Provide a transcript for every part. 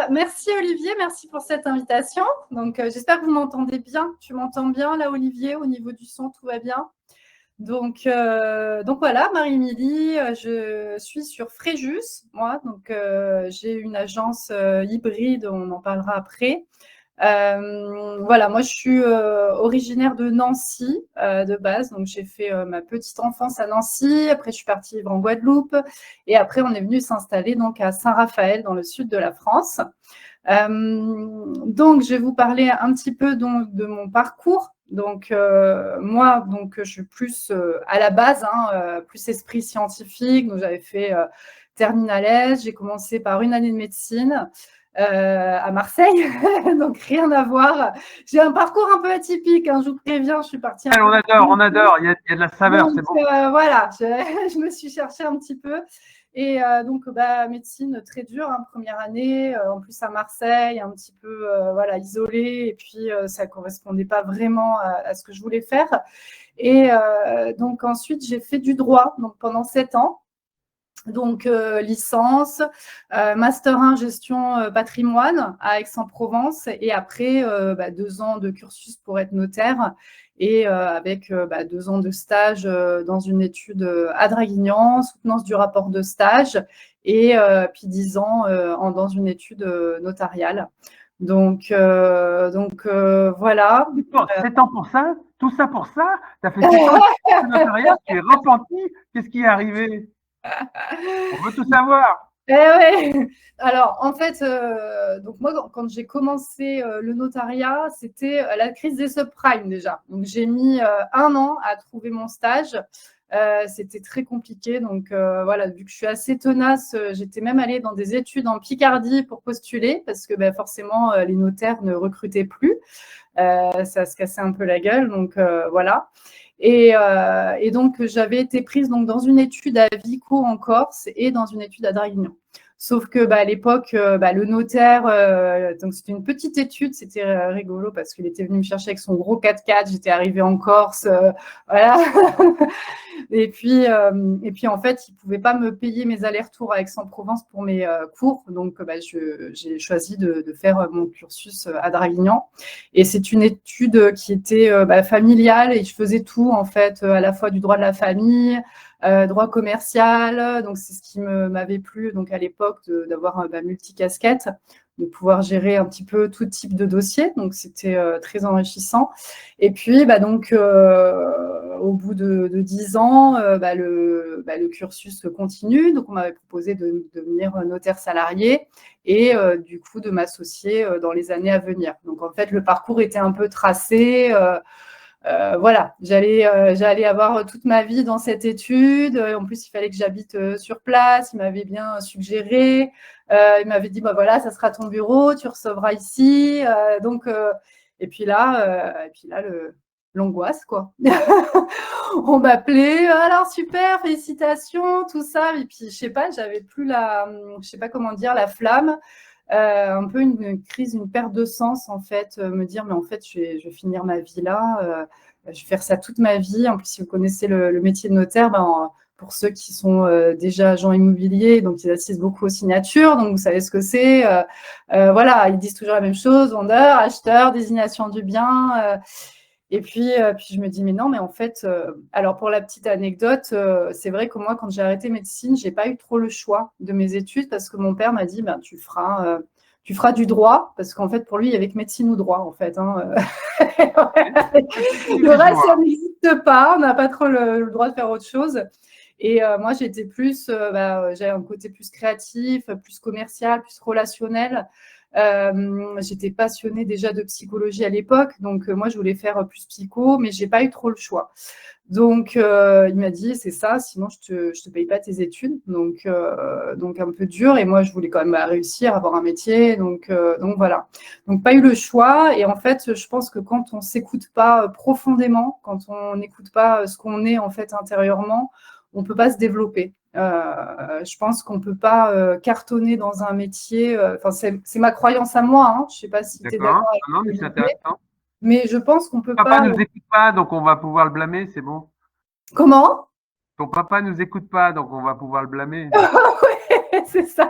Merci Olivier, merci pour cette invitation. Donc, j'espère que vous m'entendez bien. Tu m'entends bien là, Olivier, au niveau du son, tout va bien? Donc voilà, Marie-Émilie, je suis sur Fréjus, moi. Donc, j'ai une agence hybride, on en parlera après. Voilà, moi je suis originaire de Nancy de base, donc j'ai fait ma petite enfance à Nancy, après je suis partie vivre en Guadeloupe et après on est venu s'installer donc à Saint-Raphaël dans le sud de la France. Donc je vais vous parler un petit peu donc, de mon parcours. Donc moi donc je suis plus à la base plus esprit scientifique, donc j'avais fait terminale S, j'ai commencé par une année de médecine à Marseille, donc rien à voir. J'ai un parcours un peu atypique, je vous préviens, je suis partie un peu. On adore, il y a de la saveur, c'est bon. Voilà, je me suis cherchée un petit peu. Et donc, médecine très dure, première année, en plus à Marseille, un petit peu voilà, isolée, et puis ça ne correspondait pas vraiment à ce que je voulais faire. Et donc ensuite, j'ai fait du droit donc, pendant 7 ans. Donc, licence, master 1 gestion patrimoine à Aix-en-Provence et après 2 ans de cursus pour être notaire et avec 2 ans de stage dans une étude à Draguignan, soutenance du rapport de stage et puis 10 ans dans une étude notariale. Donc voilà. 7 ans pour ça, tout ça pour ça, tu as fait 7 ans de notariat, tu es repenti, qu'est-ce qui est arrivé? On veut tout savoir. Ouais. Alors, en fait, donc moi, quand j'ai commencé le notariat, c'était la crise des subprimes déjà. Donc, j'ai mis 1 an à trouver mon stage. C'était très compliqué. Donc, voilà, vu que je suis assez tenace, j'étais même allée dans des études en Picardie pour postuler parce que forcément, les notaires ne recrutaient plus. Ça se cassait un peu la gueule. Donc, voilà. Et donc, j'avais été prise donc, dans une étude à Vico en Corse et dans une étude à Draguignan. Sauf que à l'époque, le notaire, donc c'était une petite étude, c'était rigolo parce qu'il était venu me chercher avec son gros 4x4, j'étais arrivée en Corse, voilà. Et puis en fait, il ne pouvait pas me payer mes allers-retours à Aix-en-Provence pour mes cours. Donc, j'ai choisi de faire mon cursus à Draguignan. Et c'est une étude qui était familiale et je faisais tout, en fait, à la fois du droit de la famille, droit commercial. Donc, c'est ce qui m'avait plu donc, à l'époque d'avoir un multicasquette, de pouvoir gérer un petit peu tout type de dossier. Donc, c'était très enrichissant. Et puis, au bout de 10 ans, le cursus continue. Donc, on m'avait proposé de devenir notaire salarié et du coup, de m'associer dans les années à venir. Donc, en fait, le parcours était un peu tracé. Voilà, j'allais avoir toute ma vie dans cette étude. En plus, il fallait que j'habite sur place. Il m'avait bien suggéré. Il m'avait dit, voilà, ça sera ton bureau, tu recevras ici. Et puis là, l'angoisse, quoi. On m'appelait, alors super, félicitations, tout ça. Et puis, je sais pas, j'avais plus je sais pas comment dire, la flamme. Un peu une crise, une perte de sens, en fait, me dire, mais en fait, je vais finir ma vie là, je vais faire ça toute ma vie. En plus, si vous connaissez le métier de notaire, pour ceux qui sont déjà agents immobiliers, donc ils assistent beaucoup aux signatures, donc vous savez ce que c'est. Voilà, ils disent toujours la même chose, vendeur, acheteur, désignation du bien. Et puis je me dis, mais non, mais en fait, alors pour la petite anecdote, c'est vrai que moi, quand j'ai arrêté médecine, je n'ai pas eu trop le choix de mes études parce que mon père m'a dit, tu feras du droit, parce qu'en fait, pour lui, il y avait que médecine ou droit, en fait. Le reste, ça n'existe pas, on n'a pas trop le droit de faire autre chose. Et moi, j'étais plus, j'avais un côté plus créatif, plus commercial, plus relationnel. J'étais passionnée déjà de psychologie à l'époque, donc moi je voulais faire plus psycho, mais j'ai pas eu trop le choix. Donc il m'a dit c'est ça, sinon je te paye pas tes études, donc un peu dur. Et moi je voulais quand même réussir, avoir un métier, donc voilà. Donc pas eu le choix. Et en fait je pense que quand on s'écoute pas profondément, quand on n'écoute pas ce qu'on est en fait intérieurement, on peut pas se développer. Je pense qu'on ne peut pas cartonner dans un métier. C'est ma croyance à moi. Je ne sais pas si tu es d'accord avec Non, mais c'est intéressant. mais je pense qu'on ne peut Papa pas. ne nous écoute pas, donc on va pouvoir le blâmer, c'est bon. Comment? Ton papa ne nous écoute pas, donc on va pouvoir le blâmer. c'est ça.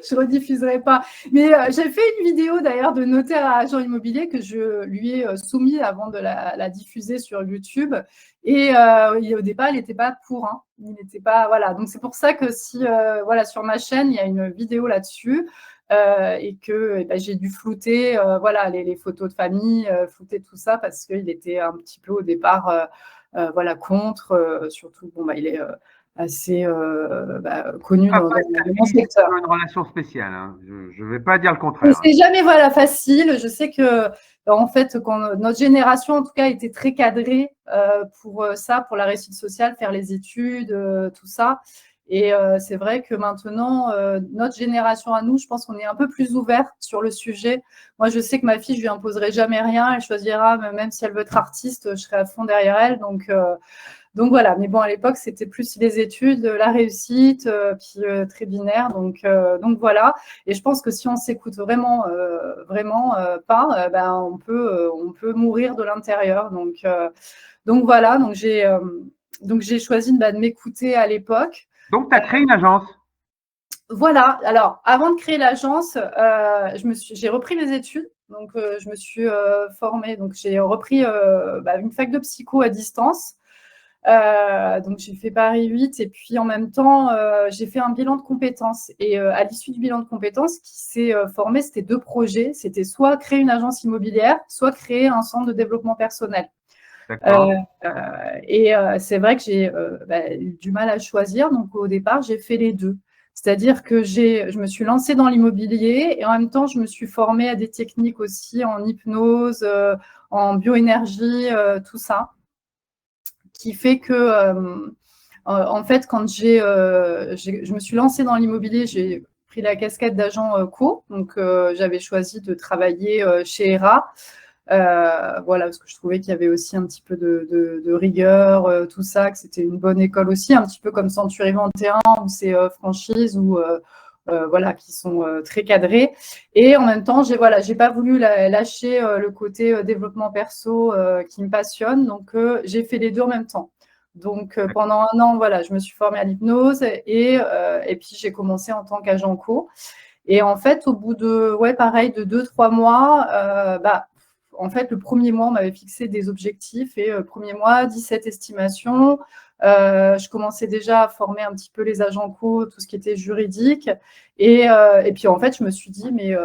Je rediffuserai pas. Mais j'ai fait une vidéo d'ailleurs de notaire à agent immobilier que je lui ai soumis avant de la diffuser sur YouTube. Et au départ, il n'était pas pour. Hein. Il n'était pas, voilà. Donc c'est pour ça que si, voilà, sur ma chaîne, il y a une vidéo là-dessus. Et que j'ai dû flouter voilà, les photos de famille, flouter tout ça parce qu'il était un petit peu au départ voilà, contre. Surtout, bon, il est assez connu dans mon secteur. Une relation spéciale, hein. Je ne vais pas dire le contraire. C'est jamais voilà, facile. Je sais que en fait, quand notre génération, en tout cas, était très cadrée pour ça, pour la réussite sociale, faire les études, tout ça. Et c'est vrai que maintenant, notre génération à nous, je pense qu'on est un peu plus ouvert sur le sujet. Moi, je sais que ma fille, je lui imposerai jamais rien. Elle choisira, même si elle veut être artiste, je serai à fond derrière elle. Donc voilà, mais bon, à l'époque, c'était plus les études, la réussite, puis très binaire. Donc voilà. Et je pense que si on s'écoute vraiment pas, on peut mourir de l'intérieur. Donc voilà, donc j'ai choisi de m'écouter à l'époque. Donc, tu as créé une agence. Voilà. Alors, avant de créer l'agence, j'ai repris mes études. Donc, je me suis formée. Donc, j'ai repris une fac de psycho à distance. Donc, j'ai fait Paris 8 et puis en même temps, j'ai fait un bilan de compétences. Et à l'issue du bilan de compétences, qui s'est formé, c'était 2 projets. C'était soit créer une agence immobilière, soit créer un centre de développement personnel. Et c'est vrai que j'ai eu du mal à choisir. Donc, au départ, j'ai fait les 2. C'est-à-dire que je me suis lancée dans l'immobilier et en même temps, je me suis formée à des techniques aussi en hypnose, en bioénergie, tout ça. Qui fait que, en fait, quand je me suis lancée dans l'immobilier, j'ai pris la casquette d'agent co. Donc, j'avais choisi de travailler chez ERA. Voilà, parce que je trouvais qu'il y avait aussi un petit peu de rigueur, tout ça, que c'était une bonne école aussi, un petit peu comme Century 21, où c'est franchises, ou voilà, qui sont très cadrées. Et en même temps, j'ai pas voulu lâcher le côté développement perso qui me passionne, donc j'ai fait les 2 en même temps. Donc pendant 1 an, voilà, je me suis formée à l'hypnose et puis j'ai commencé en tant qu'agent co. Et en fait, au bout de 2-3 mois, en fait, le premier mois, on m'avait fixé des objectifs et premier mois, 17 estimations. Je commençais déjà à former un petit peu les agents co, tout ce qui était juridique. Et puis, en fait, je me suis dit, mais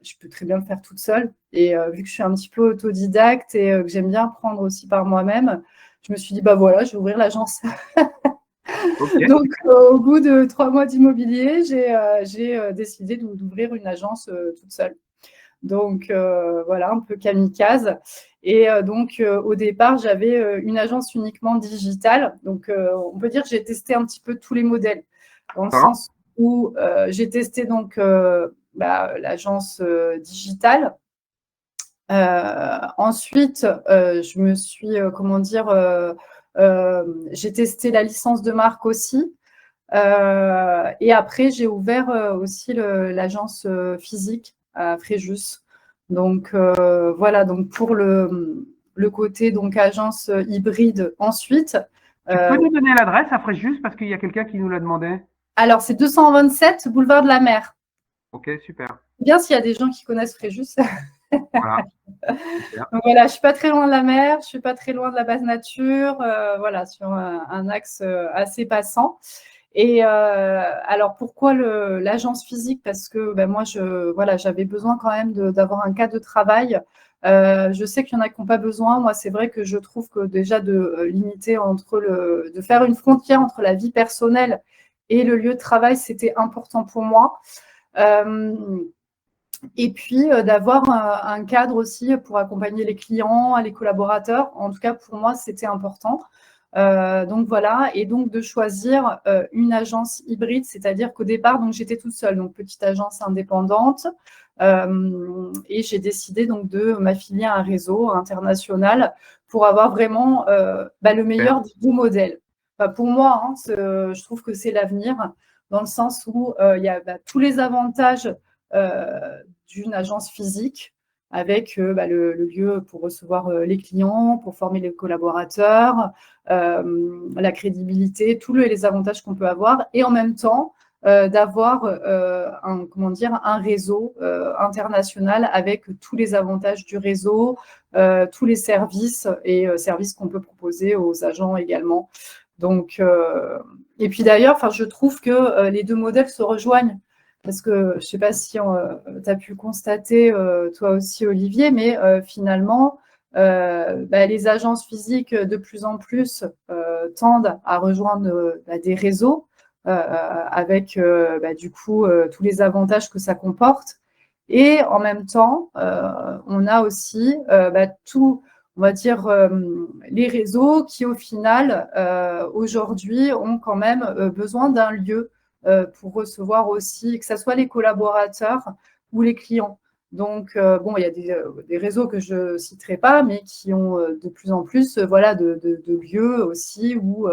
je peux très bien le faire toute seule. Et vu que je suis un petit peu autodidacte et que j'aime bien apprendre aussi par moi-même, je me suis dit, voilà, je vais ouvrir l'agence. Okay. Donc, au bout de 3 mois d'immobilier, j'ai décidé d'ouvrir une agence toute seule. Donc, voilà, un peu kamikaze. Et donc, au départ, j'avais une agence uniquement digitale. Donc, on peut dire que j'ai testé un petit peu tous les modèles, dans le sens où j'ai testé donc l'agence digitale. Ensuite, je me suis, j'ai testé la licence de marque aussi. Et après, j'ai ouvert aussi l'agence physique à Fréjus. Donc, voilà, donc pour le côté donc agence hybride ensuite. Tu peux nous donner l'adresse à Fréjus parce qu'il y a quelqu'un qui nous l'a demandé. Alors, c'est 227 boulevard de la Mer. Ok, super. Bien s'il y a des gens qui connaissent Fréjus. Voilà. Donc voilà, je ne suis pas très loin de la mer, je ne suis pas très loin de la basse nature, voilà, sur un axe assez passant. Et alors, pourquoi l'agence physique? Parce que moi, j'avais besoin quand même d'avoir un cadre de travail. Je sais qu'il y en a qui n'ont pas besoin. Moi, c'est vrai que je trouve que déjà de limiter de faire une frontière entre la vie personnelle et le lieu de travail, c'était important pour moi. Et puis, d'avoir un cadre aussi pour accompagner les clients, les collaborateurs. En tout cas, pour moi, c'était important. Donc, voilà. Et donc, de choisir une agence hybride, c'est-à-dire qu'au départ, donc, j'étais toute seule, donc petite agence indépendante. Et j'ai décidé donc de m'affilier à un réseau international pour avoir vraiment le meilleur des 2 modèles. Pour moi, hein, je trouve que c'est l'avenir, dans le sens où il y a tous les avantages d'une agence physique avec le lieu pour recevoir les clients, pour former les collaborateurs, la crédibilité, tous les avantages qu'on peut avoir. Et en même temps, d'avoir un réseau international avec tous les avantages du réseau, tous les services et services qu'on peut proposer aux agents également. Donc, et puis d'ailleurs, je trouve que les deux modèles se rejoignent. Parce que je ne sais pas si tu as pu le constater, toi aussi, Olivier, mais finalement, les agences physiques, de plus en plus, tendent à rejoindre des réseaux avec, du coup, tous les avantages que ça comporte. Et en même temps, on a aussi tout, on va dire, les réseaux qui, au final, aujourd'hui, ont quand même besoin d'un lieu pour recevoir aussi, que ce soit les collaborateurs ou les clients. Donc, il y a des réseaux que je ne citerai pas, mais qui ont de plus en plus de lieux aussi où,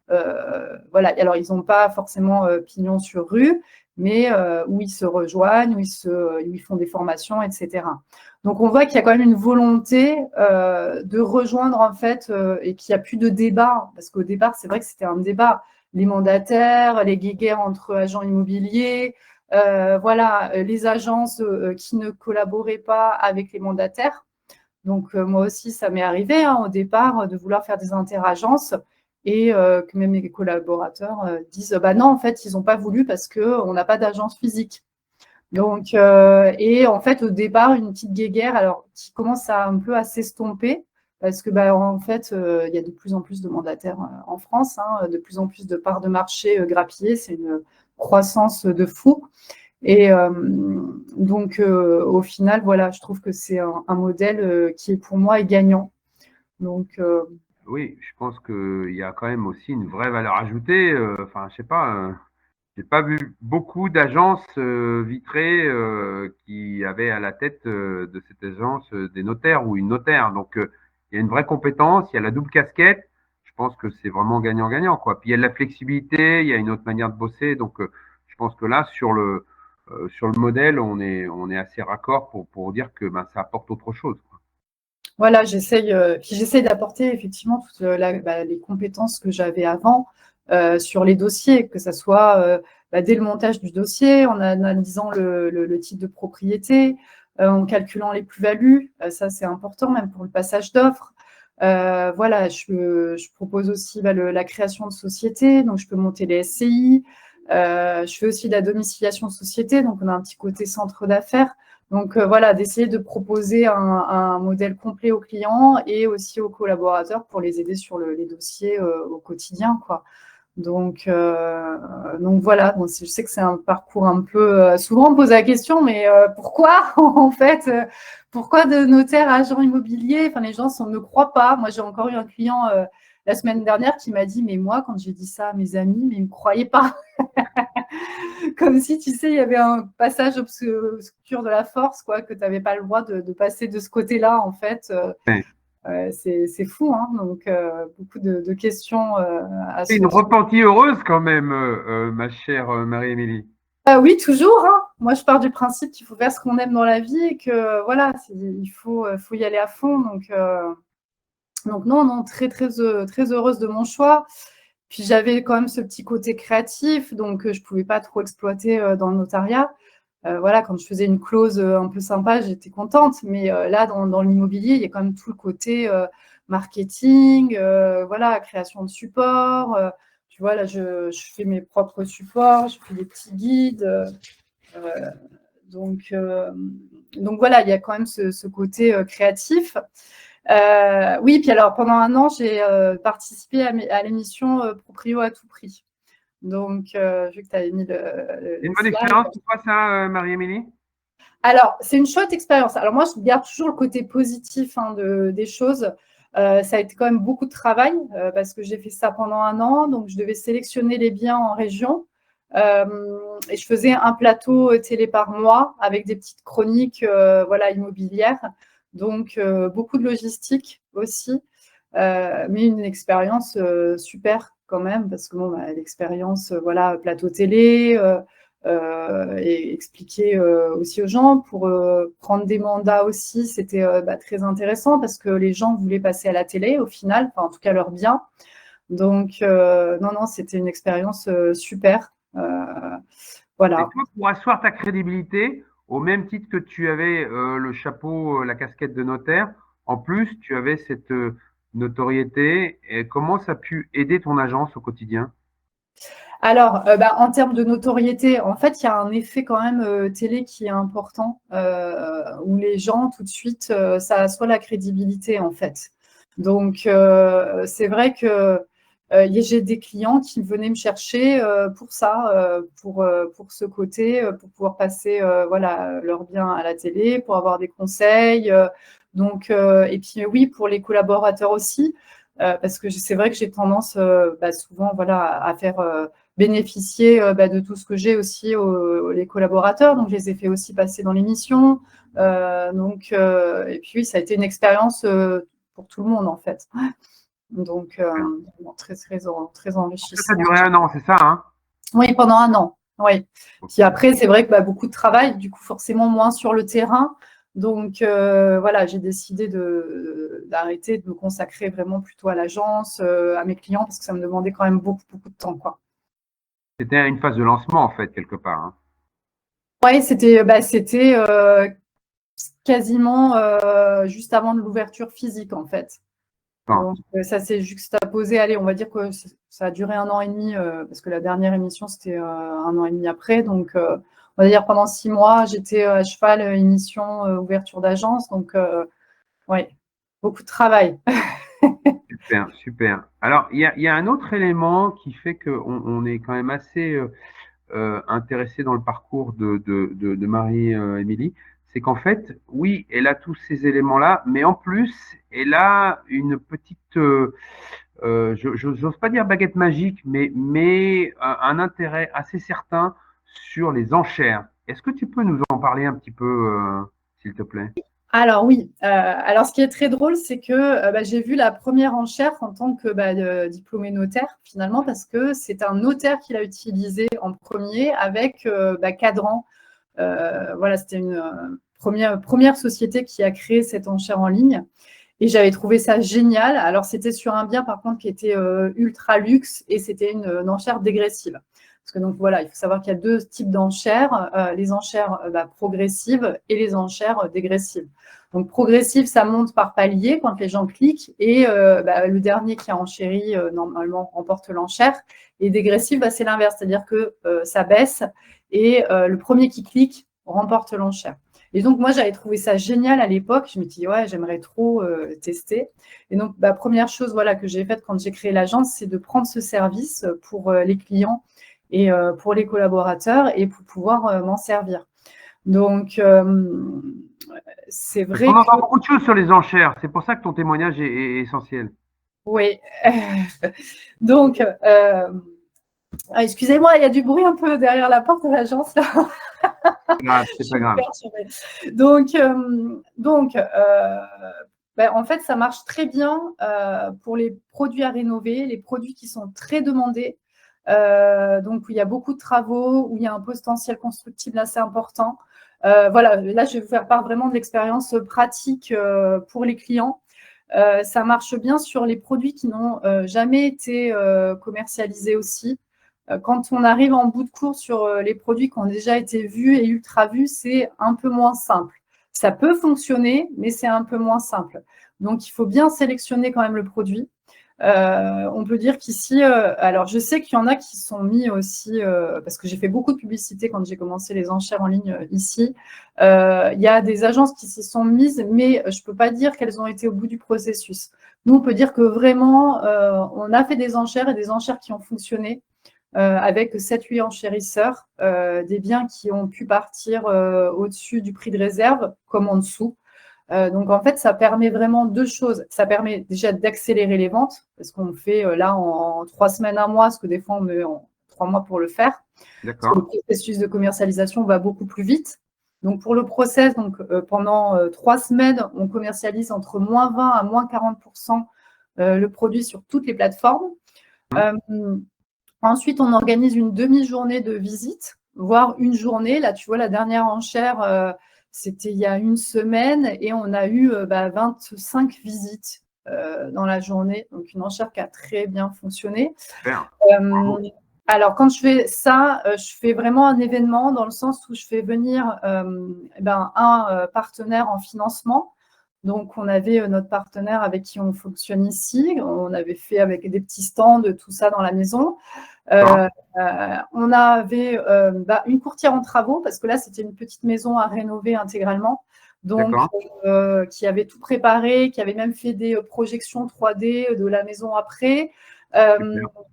alors ils n'ont pas forcément pignon sur rue, mais où ils se rejoignent, où ils font des formations, etc. Donc, on voit qu'il y a quand même une volonté de rejoindre, en fait, et qu'il n'y a plus de débat, parce qu'au départ, c'est vrai que c'était un débat. Les mandataires, les guéguerres entre agents immobiliers, les agences qui ne collaboraient pas avec les mandataires. Donc, moi aussi, ça m'est arrivé au départ de vouloir faire des interagences et que même les collaborateurs disent non, en fait, ils n'ont pas voulu parce qu'on n'a pas d'agence physique. Donc, et en fait, au départ, une petite guéguerre qui commence un peu à s'estomper parce que, en fait, il y a de plus en plus de mandataires en France, de plus en plus de parts de marché grappillées. C'est une croissance de fou. Et donc, au final, voilà, je trouve que c'est un modèle qui, pour moi, est gagnant. Donc, Oui, je pense qu'il y a quand même aussi une vraie valeur ajoutée. Enfin, je sais pas, j'ai pas vu beaucoup d'agences vitrées qui avaient à la tête de cette agence des notaires ou une notaire. Donc, il y a une vraie compétence, il y a la double casquette. Je pense que c'est vraiment gagnant-gagnant, quoi. Puis il y a de la flexibilité, il y a une autre manière de bosser. Donc, je pense que là, sur le modèle, on est assez raccord pour dire que ça apporte autre chose, quoi. voilà, j'essaye d'apporter effectivement toutes les compétences que j'avais avant sur les dossiers, que ce soit dès le montage du dossier, en analysant le type de propriété, en calculant les plus-values. Ça, c'est important, même pour le passage d'offres. Je propose aussi la création de sociétés, donc je peux monter les SCI. Je fais aussi de la domiciliation de société, donc on a un petit côté centre d'affaires. Donc, d'essayer de proposer un modèle complet aux clients et aussi aux collaborateurs pour les aider sur les dossiers au quotidien, quoi. Donc voilà, bon, je sais que c'est un parcours un peu… souvent, on me pose la question, mais pourquoi, en fait, pourquoi de notaire à agent immobilier? Enfin, les gens ne me croient pas. Moi, j'ai encore eu un client la semaine dernière qui m'a dit, mais moi, quand j'ai dit ça à mes amis, mais ils ne me croyaient pas. Comme si, tu sais, il y avait un passage obscur de la force, quoi, que tu n'avais pas le droit de passer de ce côté-là, en fait. Ouais. C'est fou, hein. Donc, beaucoup de questions à C'est se… une repentie heureuse quand même, ma chère Marie-Émilie. Oui, toujours, hein. Moi, je pars du principe qu'il faut faire ce qu'on aime dans la vie et que, voilà, il faut y aller à fond. Donc non, très, très, très heureuse de mon choix. Puis, j'avais quand même ce petit côté créatif, donc je ne pouvais pas trop exploiter dans le notariat. Quand je faisais une clause un peu sympa, j'étais contente. Mais là, dans l'immobilier, il y a quand même tout le côté marketing, création de supports. Tu vois, là, je fais mes propres supports, je fais des petits guides. Donc voilà, il y a quand même ce côté créatif. Oui, puis alors, pendant un an, j'ai participé à l'émission Proprio à tout prix. Donc, vu que tu avais mis C'est une bonne slide. expérience pour toi, ça, Marie-Émilie? Alors, c'est une chouette expérience. Alors, moi, je garde toujours le côté positif des choses. Ça a été quand même beaucoup de travail parce que j'ai fait ça pendant un an. Donc, je devais sélectionner les biens en région. Et je faisais un plateau télé par mois avec des petites chroniques immobilières. Donc, beaucoup de logistique aussi. Mais une expérience super quand même parce que l'expérience, plateau télé, et expliquer aussi aux gens pour prendre des mandats aussi, c'était très intéressant parce que les gens voulaient passer à la télé au final, enfin, en tout cas leur bien. Donc non, c'était une expérience super. Et Voilà. toi, pour asseoir ta crédibilité, au même titre que tu avais le chapeau, la casquette de notaire, en plus, tu avais cette notoriété. Et comment ça a pu aider ton agence au quotidien? Alors, en termes de notoriété, en fait, il y a un effet quand même télé qui est important, où les gens, tout de suite, ça assoit la crédibilité, en fait. Donc, c'est vrai que j'ai des clients qui venaient me chercher pour ça, pour ce côté, pour pouvoir passer voilà, leurs biens à la télé, pour avoir des conseils. Donc, et puis oui, pour les collaborateurs aussi, parce que c'est vrai que j'ai tendance souvent voilà, à faire bénéficier de tout ce que j'ai aussi les collaborateurs. Donc, je les ai fait aussi passer dans l'émission. Et puis, oui, ça a été une expérience pour tout le monde, en fait. Donc, très, très, très Ça a enrichissant. duré un an, c'est ça, hein? Oui, pendant un an. Oui. Puis Ok. après, c'est vrai que beaucoup de travail, du coup, forcément moins sur le terrain. Donc, voilà, j'ai décidé d'arrêter de me consacrer vraiment plutôt à l'agence, à mes clients, parce que ça me demandait quand même beaucoup, beaucoup de temps, quoi. C'était une phase de lancement, en fait, quelque part, hein. Oui, c'était quasiment juste avant de l'ouverture physique, en fait. Enfin, Donc, ça s'est juxtaposé. Allez, on va dire que ça a duré un an et demi, parce que la dernière émission, c'était un an et demi après. Donc, on va dire pendant 6 mois, j'étais à cheval, émission, ouverture d'agence. Donc, oui, beaucoup de travail. super, super. Alors, il y a un autre élément qui fait qu'on on est quand même assez intéressé dans le parcours de Marie-Émilie, c'est qu'en fait, oui, elle a tous ces éléments-là, mais en plus, elle a une petite, je n'ose pas dire baguette magique, mais un intérêt assez certain sur les enchères. Est-ce que tu peux nous en parler un petit peu, s'il te plaît? Alors oui, alors ce qui est très drôle, c'est que j'ai vu la première enchère en tant que diplômé notaire, finalement, parce que c'est un notaire qui l'a utilisé en premier avec Cadran. Voilà, c'était une première société qui a créé cette enchère en ligne. Et j'avais trouvé ça génial. Alors, c'était sur un bien, par contre, qui était ultra luxe et c'était une enchère dégressive. Parce que donc, voilà, il faut savoir qu'il y a deux types d'enchères, les enchères progressives et les enchères dégressives. Donc, progressive, ça monte par palier quand les gens cliquent et le dernier qui a enchéri, normalement, remporte l'enchère. Et dégressive, c'est l'inverse, c'est-à-dire que ça baisse et le premier qui clique remporte l'enchère. Et donc, moi, j'avais trouvé ça génial à l'époque. Je me dis, ouais, j'aimerais trop tester. Et donc, première chose voilà, que j'ai faite quand j'ai créé l'agence, c'est de prendre ce service pour les clients et pour les collaborateurs et pour pouvoir m'en servir. Donc, c'est Parce vrai qu'on que, entend beaucoup de choses sur les enchères. C'est pour ça que ton témoignage est essentiel. oui. Donc, excusez-moi, il y a du bruit un peu derrière la porte de l'agence là. C'est grave, Je c'est pas suis grave. perturbée. Donc, en fait, ça marche très bien pour les produits à rénover, les produits qui sont très demandés, donc où il y a beaucoup de travaux, où il y a un potentiel constructible assez important. Voilà, là, je vais vous faire part vraiment de l'expérience pratique pour les clients. Ça marche bien sur les produits qui n'ont jamais été commercialisés aussi. Quand on arrive en bout de course sur les produits qui ont déjà été vus et ultra vus, c'est un peu moins simple. Ça peut fonctionner, mais c'est un peu moins simple. Donc, il faut bien sélectionner quand même le produit. On peut dire qu'ici, alors je sais qu'il y en a qui sont mis aussi, parce que j'ai fait beaucoup de publicité quand j'ai commencé les enchères en ligne ici. Il y a des agences qui s'y sont mises, mais je ne peux pas dire qu'elles ont été au bout du processus. Nous, on peut dire que vraiment, on a fait des enchères et des enchères qui ont fonctionné avec 7-8 enchérisseurs, des biens qui ont pu partir au-dessus du prix de réserve comme en dessous. Donc, en fait, ça permet vraiment deux choses. Ça permet déjà d'accélérer les ventes, parce qu'on fait là en 3 semaines, un mois, parce que des fois, on met en 3 mois pour le faire. Parce que le D'accord. processus de commercialisation va beaucoup plus vite. Donc, pour le process, pendant 3 semaines, on commercialise entre moins 20 à moins 40% le produit sur toutes les plateformes. Hum, Ensuite, on organise une demi-journée de visite, voire une journée. Là, tu vois, la dernière enchère, c'était il y a une semaine et on a eu 25 visites dans la journée. Donc, une enchère qui a très bien fonctionné. super. Euh, Bravo. Alors, quand je fais ça, je fais vraiment un événement dans le sens où je fais venir un partenaire en financement. Donc, on avait notre partenaire avec qui on fonctionne ici. On avait fait avec des petits stands, tout ça dans la maison. On avait une courtière en travaux, parce que là, c'était une petite maison à rénover intégralement. Donc, qui avait tout préparé, qui avait même fait des projections 3D de la maison après.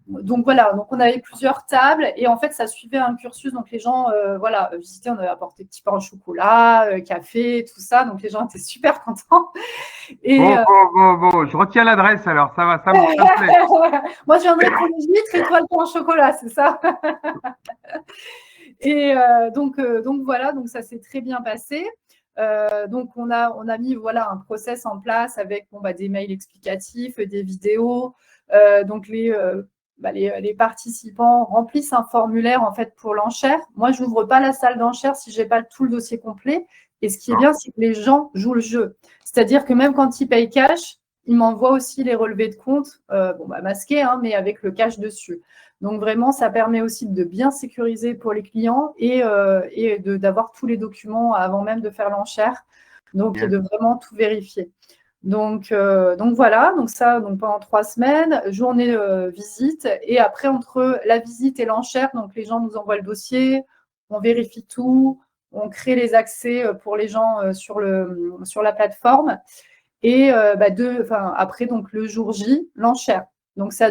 Donc voilà, donc on avait plusieurs tables et en fait ça suivait un cursus, donc les gens visitaient, on avait apporté petit pain au chocolat, café, tout ça, donc les gens étaient super contents. Et, bon, je retiens l'adresse alors, ça va, ça me plaît. Moi je viendrai pour les huîtres et toi le pain au chocolat, c'est ça. Et donc voilà, donc ça s'est très bien passé. Donc on a mis un process en place avec des mails explicatifs, des vidéos. Donc les participants remplissent un formulaire en fait pour l'enchère. Moi, je n'ouvre pas la salle d'enchère si je n'ai pas tout le dossier complet. Et ce qui est bien, c'est que les gens jouent le jeu. C'est-à-dire que même quand ils payent cash, ils m'envoient aussi les relevés de compte, masqués, mais avec le cash dessus. Donc vraiment, ça permet aussi de bien sécuriser pour les clients et d'avoir tous les documents avant même de faire l'enchère. Donc, et de vraiment tout vérifier. Donc voilà, donc pendant 3 semaines, journée visite, et après entre la visite et l'enchère, donc les gens nous envoient le dossier, on vérifie tout, on crée les accès pour les gens sur la plateforme, et après donc le jour J, l'enchère. Donc ça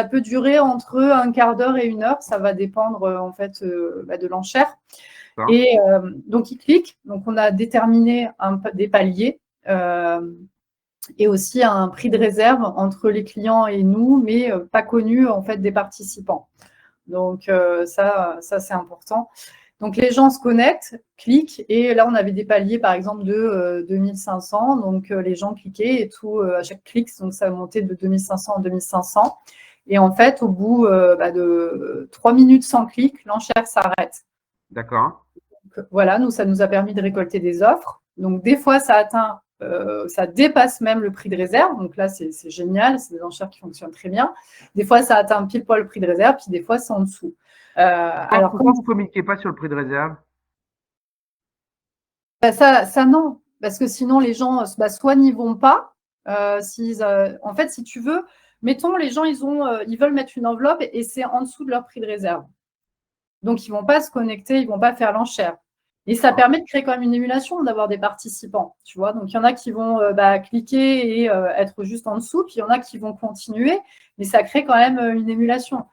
peut durer entre un quart d'heure et 1 heure, ça va dépendre en fait de l'enchère. Et donc ils cliquent, donc on a déterminé des paliers. Et aussi un prix de réserve entre les clients et nous, mais pas connu en fait des participants. Donc ça c'est important. Donc les gens se connectent, cliquent, et là on avait des paliers par exemple de 2500, donc les gens cliquaient et tout, à chaque clic, donc ça montait de 2500 en 2500. Et en fait, au bout de 3 minutes sans clic, l'enchère s'arrête. D'accord. Donc, voilà, nous, ça nous a permis de récolter des offres. Donc des fois, ça dépasse même le prix de réserve. Donc là, c'est génial, c'est des enchères qui fonctionnent très bien. Des fois, ça atteint pile poil le prix de réserve, puis des fois, c'est en dessous. Pourquoi vous ne communiquez pas sur le prix de réserve? Ça, non, parce que sinon, les gens, soit n'y vont pas. En fait, si tu veux, mettons, les gens, ils veulent mettre une enveloppe et c'est en dessous de leur prix de réserve. Donc, ils ne vont pas se connecter, ils ne vont pas faire l'enchère. Et ça permet de créer quand même une émulation, d'avoir des participants, tu vois. Donc, il y en a qui vont cliquer et être juste en dessous, puis il y en a qui vont continuer, mais ça crée quand même une émulation.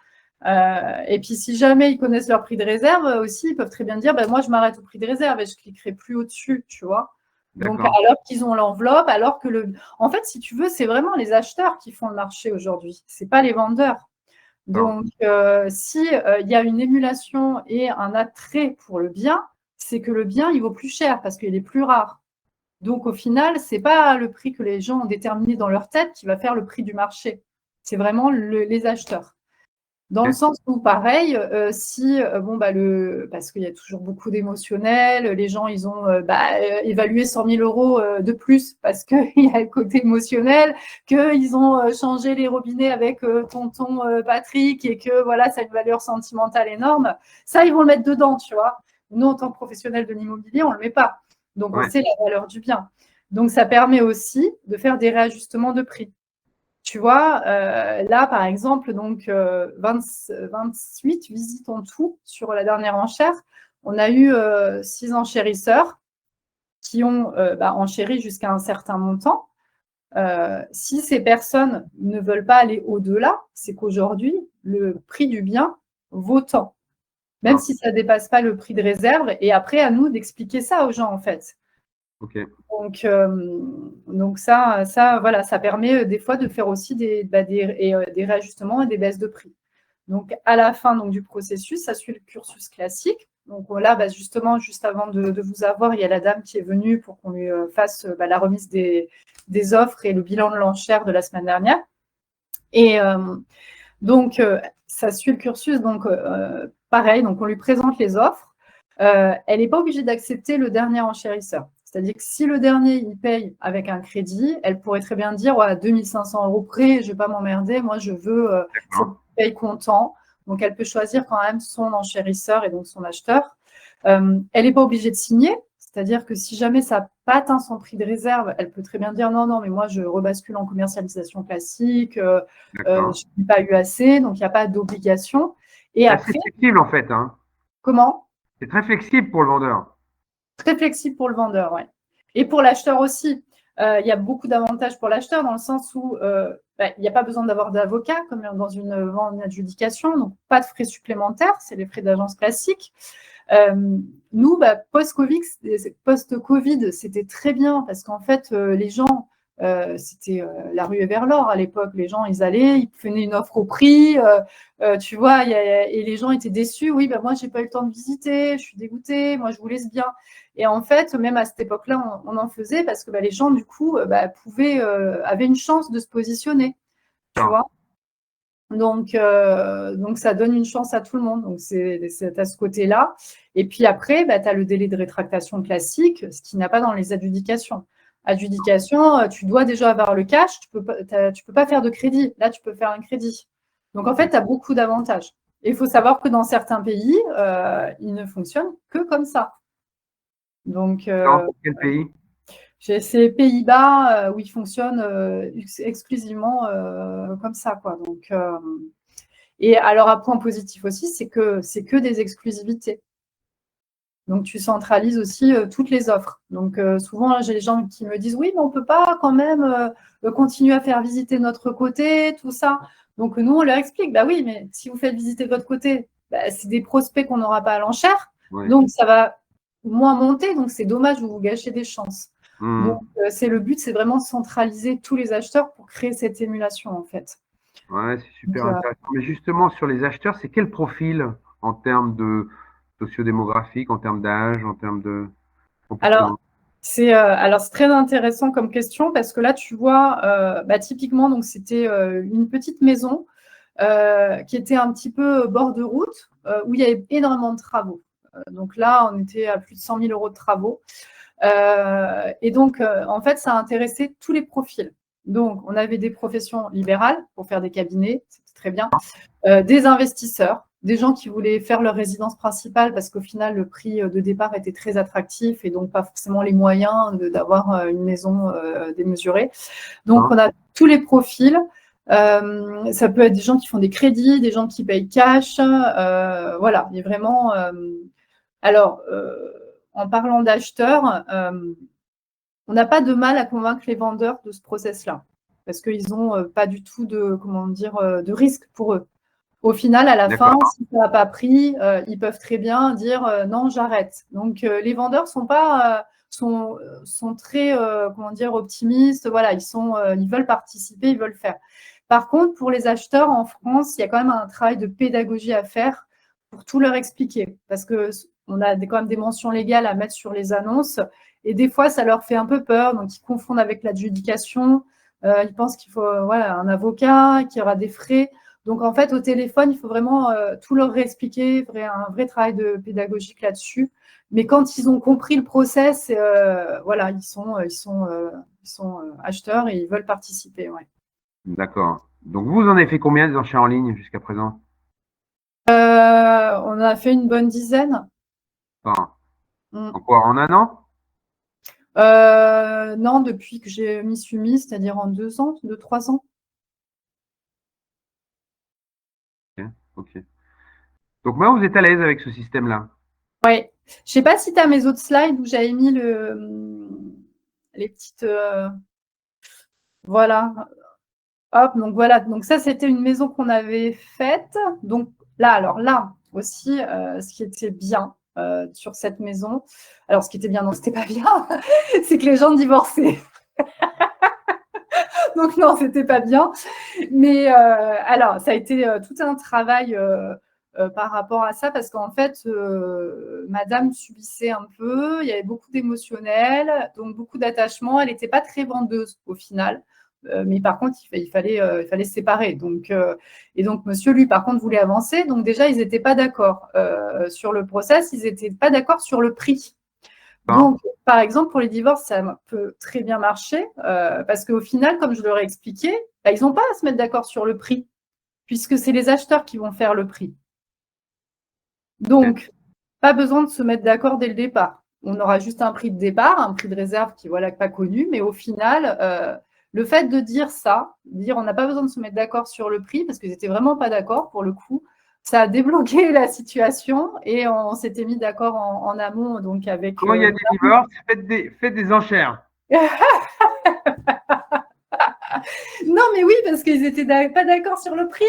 Et puis, si jamais ils connaissent leur prix de réserve aussi, ils peuvent très bien dire, moi, je m'arrête au prix de réserve et je ne cliquerai plus au-dessus, tu vois. Donc, alors qu'ils ont l'enveloppe, alors que En fait, si tu veux, c'est vraiment les acheteurs qui font le marché aujourd'hui. Ce n'est pas les vendeurs. Donc, si il y a une émulation et un attrait pour le bien, c'est que le bien, il vaut plus cher parce qu'il est plus rare. Donc, au final, ce n'est pas le prix que les gens ont déterminé dans leur tête qui va faire le prix du marché. C'est vraiment les acheteurs. Dans le sens où, pareil, parce qu'il y a toujours beaucoup d'émotionnel, les gens, ils ont évalué 100 000 euros de plus parce qu'il y a le côté émotionnel, qu'ils ont changé les robinets avec tonton Patrick et que voilà, ça a une valeur sentimentale énorme. Ça, ils vont le mettre dedans, tu vois. Nous, en tant que professionnels de l'immobilier, on ne le met pas. Donc, on sait la valeur du bien. Donc, ça permet aussi de faire des réajustements de prix. Tu vois, là, par exemple, donc 28 visites en tout sur la dernière enchère. On a eu 6 enchérisseurs qui ont enchéri jusqu'à un certain montant. Si ces personnes ne veulent pas aller au-delà, c'est qu'aujourd'hui, le prix du bien vaut tant, même si ça ne dépasse pas le prix de réserve. Et après, à nous d'expliquer ça aux gens, en fait. Okay. Donc ça, voilà, ça permet des fois de faire aussi des réajustements et des baisses de prix. Donc, à la fin du processus, ça suit le cursus classique. Donc là, justement, juste avant de vous avoir, il y a la dame qui est venue pour qu'on lui fasse la remise des offres et le bilan de l'enchère de la semaine dernière. Et donc, ça suit le cursus. Donc, pareil, donc on lui présente les offres. Elle n'est pas obligée d'accepter le dernier enchérisseur. C'est-à-dire que si le dernier, il paye avec un crédit, elle pourrait très bien dire, 2500 € près, je ne vais pas m'emmerder, moi, je veux qu'il paye comptant. Donc, elle peut choisir quand même son enchérisseur et donc son acheteur. Elle n'est pas obligée de signer. C'est-à-dire que si jamais ça n'a pas atteint son prix de réserve, elle peut très bien dire non, mais moi, je rebascule en commercialisation classique, je n'ai pas eu assez, donc il n'y a pas d'obligation. Et après, c'est flexible en fait. Hein. Comment? C'est très flexible pour le vendeur. Très flexible pour le vendeur, oui. Et pour l'acheteur aussi. Il y a beaucoup d'avantages pour l'acheteur dans le sens où il n'y a pas besoin d'avoir d'avocat comme dans une vente d'adjudication, donc pas de frais supplémentaires, c'est les frais d'agence classiques. Nous, post-Covid, c'était très bien parce qu'en fait, les gens, c'était la ruée vers l'or à l'époque. Les gens, ils allaient, ils prenaient une offre au prix, tu vois, et les gens étaient déçus. Oui, moi, j'ai pas eu le temps de visiter, je suis dégoûtée, moi, je vous laisse bien. Et en fait, même à cette époque-là, on en faisait parce que les gens, du coup, avaient une chance de se positionner, tu vois. Donc, ça donne une chance à tout le monde. Donc, c'est à ce côté-là. Et puis après, tu as le délai de rétractation classique, ce qui n'a pas dans les adjudications. Adjudication, tu dois déjà avoir le cash, tu peux pas faire de crédit. Là, tu peux faire un crédit. Donc, en fait, tu as beaucoup d'avantages. Et il faut savoir que dans certains pays, ils ne fonctionnent que comme ça. Donc, Dans quel pays? c'est les Pays-Bas où ils fonctionnent exclusivement comme ça, quoi. Donc, et alors, un point positif aussi, c'est que des exclusivités. Donc, tu centralises aussi toutes les offres. Donc, souvent, j'ai des gens qui me disent, oui, mais on ne peut pas quand même continuer à faire visiter notre côté, tout ça. Donc, nous, on leur explique, bah oui, mais si vous faites visiter votre côté, c'est des prospects qu'on n'aura pas à l'enchère. Ouais. Donc, ça va moins monter. Donc, c'est dommage, vous gâchez des chances. Donc, le but, c'est vraiment de centraliser tous les acheteurs pour créer cette émulation, en fait. Ouais, c'est super intéressant. Mais justement, sur les acheteurs, c'est quel profil en termes de sociodémographique, en termes d'âge, en termes de comportement? Alors, c'est très intéressant comme question parce que là, tu vois, typiquement, donc c'était une petite maison qui était un petit peu bord de route où il y avait énormément de travaux. Donc là, on était à plus de 100 000 € de travaux. Et donc, en fait, ça a intéressé tous les profils. Donc, on avait des professions libérales pour faire des cabinets, c'était très bien, des investisseurs, des gens qui voulaient faire leur résidence principale parce qu'au final, le prix de départ était très attractif et donc pas forcément les moyens d'avoir une maison démesurée. Donc, on a tous les profils. Ça peut être des gens qui font des crédits, des gens qui payent cash. Voilà, il y a vraiment… en parlant d'acheteurs, on n'a pas de mal à convaincre les vendeurs de ce process-là parce qu'ils n'ont pas du tout de risque pour eux. Au final, à la fin, si ça n'a pas pris, ils peuvent très bien dire non, j'arrête. Donc, les vendeurs sont très optimistes. Voilà, ils veulent participer, ils veulent faire. Par contre, pour les acheteurs en France, il y a quand même un travail de pédagogie à faire pour tout leur expliquer parce qu'on a quand même des mentions légales à mettre sur les annonces et des fois, ça leur fait un peu peur. Donc, ils confondent avec l'adjudication. Ils pensent qu'il faut un avocat, qu'il y aura des frais. Donc, en fait, au téléphone, il faut vraiment tout leur réexpliquer, un vrai travail de pédagogique là-dessus. Mais quand ils ont compris le process, ils sont acheteurs et ils veulent participer. Ouais. D'accord. Donc, vous en avez fait combien des enchères en ligne jusqu'à présent? On a fait une bonne dizaine. En quoi? En un an? Non, depuis que je m'y suis mise, c'est-à-dire en 2 ans, 2-3 ans. Ok. Donc, moi, vous êtes à l'aise avec ce système-là? Oui. Je ne sais pas si tu as mes autres slides où j'avais mis les petites… voilà. Hop, donc voilà. Donc ça, c'était une maison qu'on avait faite. Donc là aussi, ce qui était bien sur cette maison, alors ce qui était bien, non, c'était pas bien, c'est que les gens divorçaient. Donc non, c'était pas bien. Mais alors, ça a été tout un travail par rapport à ça, parce qu'en fait, madame subissait un peu, il y avait beaucoup d'émotionnel, donc beaucoup d'attachement. Elle n'était pas très vendeuse au final. Mais par contre, il fallait se séparer. Donc, et donc, monsieur, lui, par contre, voulait avancer. Donc, déjà, ils n'étaient pas d'accord sur le process, ils n'étaient pas d'accord sur le prix. Donc, par exemple, pour les divorces, ça peut très bien marcher parce qu'au final, comme je leur ai expliqué, ils n'ont pas à se mettre d'accord sur le prix puisque c'est les acheteurs qui vont faire le prix. Donc, pas besoin de se mettre d'accord dès le départ. On aura juste un prix de départ, un prix de réserve qui voilà pas connu, mais au final, le fait de dire ça, dire on n'a pas besoin de se mettre d'accord sur le prix, parce qu'ils n'étaient vraiment pas d'accord pour le coup, ça a débloqué la situation et on s'était mis d'accord en amont donc avec. Quand il y a des divorces, faites des enchères. Non, mais oui, parce qu'ils n'étaient pas d'accord sur le prix.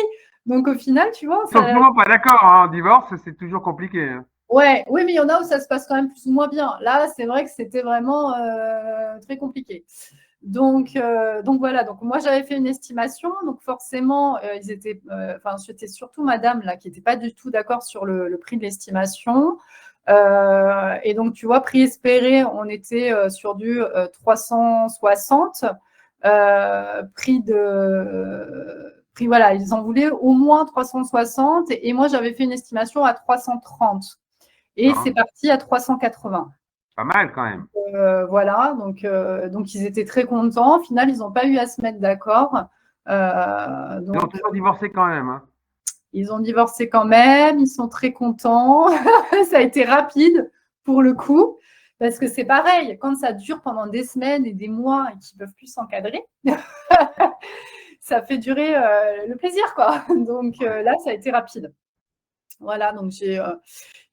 Donc au final, tu vois, Ils sont souvent pas d'accord. Hein. En divorce, c'est toujours compliqué. Hein. Ouais, oui, mais il y en a où ça se passe quand même plus ou moins bien. Là, c'est vrai que c'était vraiment très compliqué. Donc voilà, donc moi j'avais fait une estimation, donc forcément ils étaient, enfin c'était surtout madame là qui n'était pas du tout d'accord sur le prix de l'estimation. Et donc tu vois, prix espéré, on était sur du 360. Prix voilà, ils en voulaient au moins 360 et moi j'avais fait une estimation à 330 et c'est parti à 380. Pas mal quand même. Voilà, donc ils étaient très contents. Au final, ils n'ont pas eu à se mettre d'accord. Ils ont toujours divorcé quand même. Hein. Ils ont divorcé quand même, ils sont très contents. Ça a été rapide pour le coup, parce que c'est pareil, quand ça dure pendant des semaines et des mois et qu'ils ne peuvent plus s'encadrer, ça fait durer le plaisir, quoi. Donc là, ça a été rapide. Voilà, donc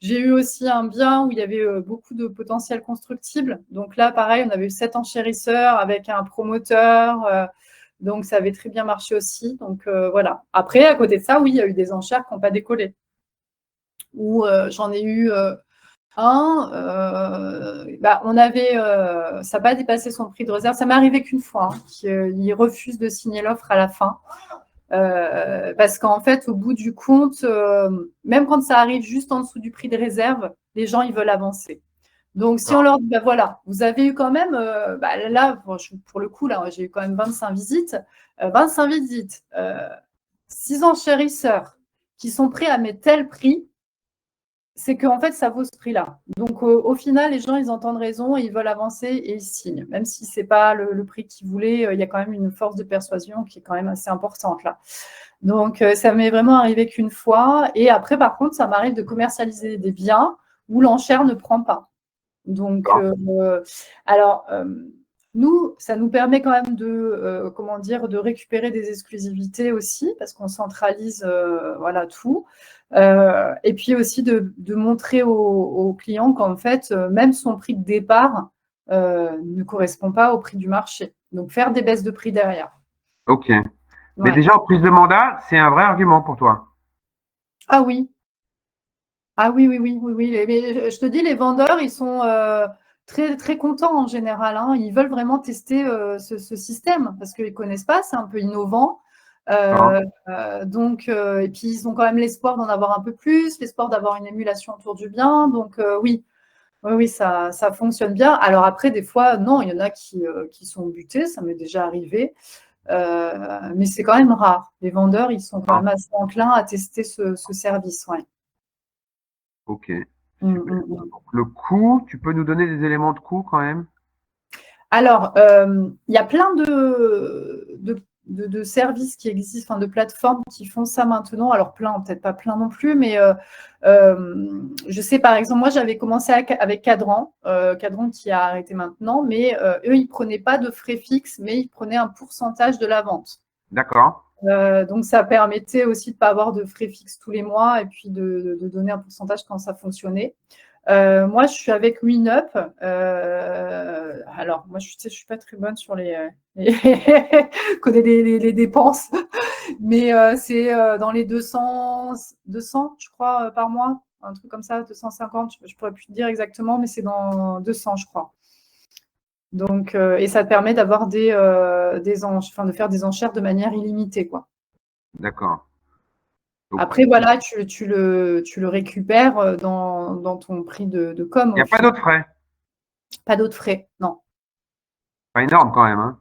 j'ai eu aussi un bien où il y avait beaucoup de potentiel constructible. Donc là, pareil, on avait eu 7 enchérisseurs avec un promoteur. Donc ça avait très bien marché aussi. Donc voilà. Après, à côté de ça, oui, il y a eu des enchères qui n'ont pas décollé. Où j'en ai eu un. On avait, ça n'a pas dépassé son prix de réserve. Ça m'est arrivé qu'une fois, hein, qu'il refuse de signer l'offre à la fin. Parce qu'en fait, au bout du compte, même quand ça arrive juste en dessous du prix de réserve, les gens, ils veulent avancer. Donc, si on leur dit, voilà, vous avez eu quand même, là, pour le coup, là, j'ai eu quand même 25 visites. 25 visites, 6 enchérisseurs qui sont prêts à mettre tel prix, c'est qu'en fait, ça vaut ce prix-là. Donc, au final, les gens, ils entendent raison et ils veulent avancer et ils signent. Même si ce n'est pas le prix qu'ils voulaient, il y a quand même une force de persuasion qui est quand même assez importante là. Donc, ça m'est vraiment arrivé qu'une fois. Et après, par contre, ça m'arrive de commercialiser des biens où l'enchère ne prend pas. Donc, nous, ça nous permet quand même de récupérer des exclusivités aussi, parce qu'on centralise voilà, tout. Et puis aussi de montrer aux clients qu'en fait, même son prix de départ ne correspond pas au prix du marché. Donc, faire des baisses de prix derrière. Ok. Ouais. Mais déjà, en prise de mandat, c'est un vrai argument pour toi. Ah oui. Ah oui, oui, oui, oui, oui. Mais je te dis, les vendeurs, ils sont très, très contents en général. Hein. Ils veulent vraiment tester ce système parce qu'ils ne connaissent pas, c'est un peu innovant. Et puis, ils ont quand même l'espoir d'en avoir un peu plus, l'espoir d'avoir une émulation autour du bien. Donc, oui, oui, oui, ça fonctionne bien. Alors après, des fois, non, il y en a qui sont butés, ça m'est déjà arrivé. Mais c'est quand même rare. Les vendeurs, ils sont quand même assez enclins à tester ce service. Ouais. Ok, super. Donc, le coût, tu peux nous donner des éléments de coût quand même? Alors, il y a plein de services qui existent, enfin, de plateformes qui font ça maintenant. Alors, plein, peut-être pas plein non plus, mais je sais, par exemple, moi, j'avais commencé avec Cadran, Cadran qui a arrêté maintenant, mais eux, ils ne prenaient pas de frais fixes, mais ils prenaient un pourcentage de la vente. D'accord. Donc, ça permettait aussi de ne pas avoir de frais fixes tous les mois et puis de donner un pourcentage quand ça fonctionnait. Moi, je suis avec WinUp. Alors, moi, je ne suis pas très bonne sur connais les dépenses, mais c'est dans les 200 je crois, par mois, un truc comme ça, 250. Je ne pourrais plus te dire exactement, mais c'est dans 200, je crois. Donc, et ça te permet d'avoir de faire des enchères de manière illimitée, quoi. D'accord. Donc, Après, voilà, tu le récupères dans ton prix de com. il n'y a pas d'autres frais. Pas d'autres frais, non. Pas énorme quand même. Hein.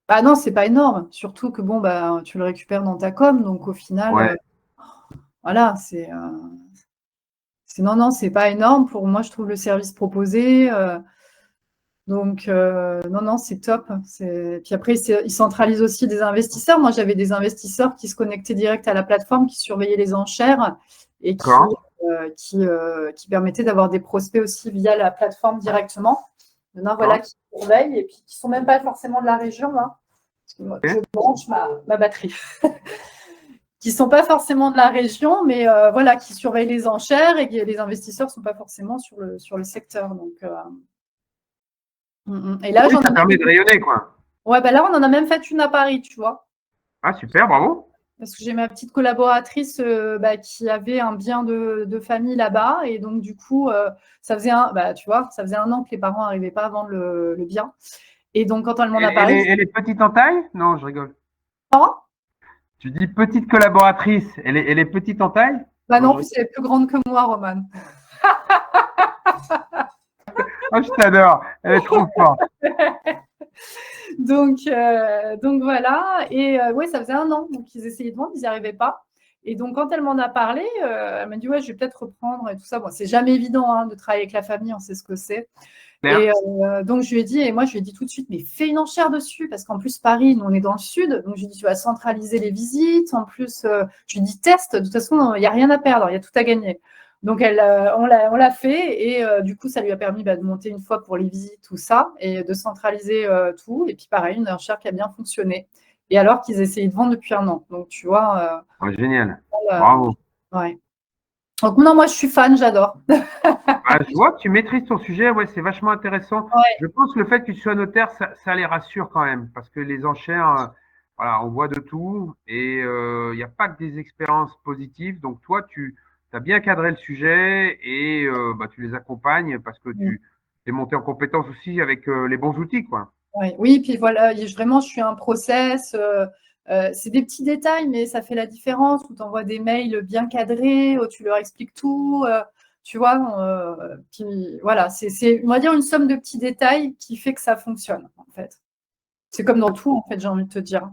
Ah non, c'est pas énorme. Surtout que bon, tu le récupères dans ta com, donc au final, Ouais. voilà, non, c'est pas énorme. Pour moi, je trouve le service proposé. Donc, non, non, c'est top. Puis après, ils centralisent aussi des investisseurs. Moi, j'avais des investisseurs qui se connectaient direct à la plateforme, qui surveillaient les enchères et D'accord. qui permettaient d'avoir des prospects aussi via la plateforme directement. Maintenant, voilà, qui surveillent et puis qui ne sont même pas forcément de la région. Hein, parce que moi, je branche ma batterie. Qui ne sont pas forcément de la région, mais voilà, qui surveillent les enchères et les investisseurs ne sont pas forcément sur le secteur. Donc, et là, Oui, ça permet de rayonner, quoi. Ouais, bah là, on en a même fait une à Paris, tu vois. Ah, super, bravo. Parce que j'ai ma petite collaboratrice qui avait un bien de famille là-bas. Et donc, du coup, ça faisait tu vois, ça faisait 1 an que les parents n'arrivaient pas à vendre le bien. Et donc, quand elle m'en a parlé, Elle est petite en taille? Non, je rigole. oh, Tu dis petite collaboratrice, elle est petite en taille? bah Non, non, plus elle est plus grande que moi, Romane. oh, je t'adore, elle est trop forte. donc voilà. Et ouais, ça faisait 1 an. Donc, ils essayaient de vendre, ils n'y arrivaient pas. Et donc, quand elle m'en a parlé, elle m'a dit, ouais, je vais peut-être reprendre et tout ça. Bon, c'est jamais évident hein, de travailler avec la famille, on sait ce que c'est. Et donc, je lui ai dit, et moi, je lui ai dit tout de suite, mais fais une enchère dessus, parce qu'en plus, Paris, nous, on est dans le sud. Donc, je lui ai dit, tu vas centraliser les visites. En plus, je lui ai dit, teste. De toute façon, il n'y a rien à perdre, il y a tout à gagner. Donc, on l'a fait. Et du coup, ça lui a permis de monter une fois pour les visites, tout ça, et de centraliser tout. Et puis, pareil, une enchère qui a bien fonctionné. Et alors qu'ils essayaient de vendre depuis 1 an. Donc, tu vois. Oh, génial, bravo. Ouais. Donc, non, moi, je suis fan, j'adore. Ah, je vois que tu maîtrises ton sujet, ouais, c'est vachement intéressant. Ouais. Je pense que le fait que tu sois notaire, ça les rassure quand même, parce que les enchères, voilà, on voit de tout et il n'y a pas que des expériences positives. Donc toi, tu as bien cadré le sujet et tu les accompagnes parce que tu es monté en compétence aussi avec les bons outils, quoi. Ouais. Oui, puis voilà, vraiment, je suis un process. C'est des petits détails, mais ça fait la différence. Où tu envoies des mails bien cadrés, où tu leur expliques tout. Tu vois, puis voilà, c'est, on va dire, une somme de petits détails qui fait que ça fonctionne, en fait. C'est comme dans tout, en fait, j'ai envie de te dire.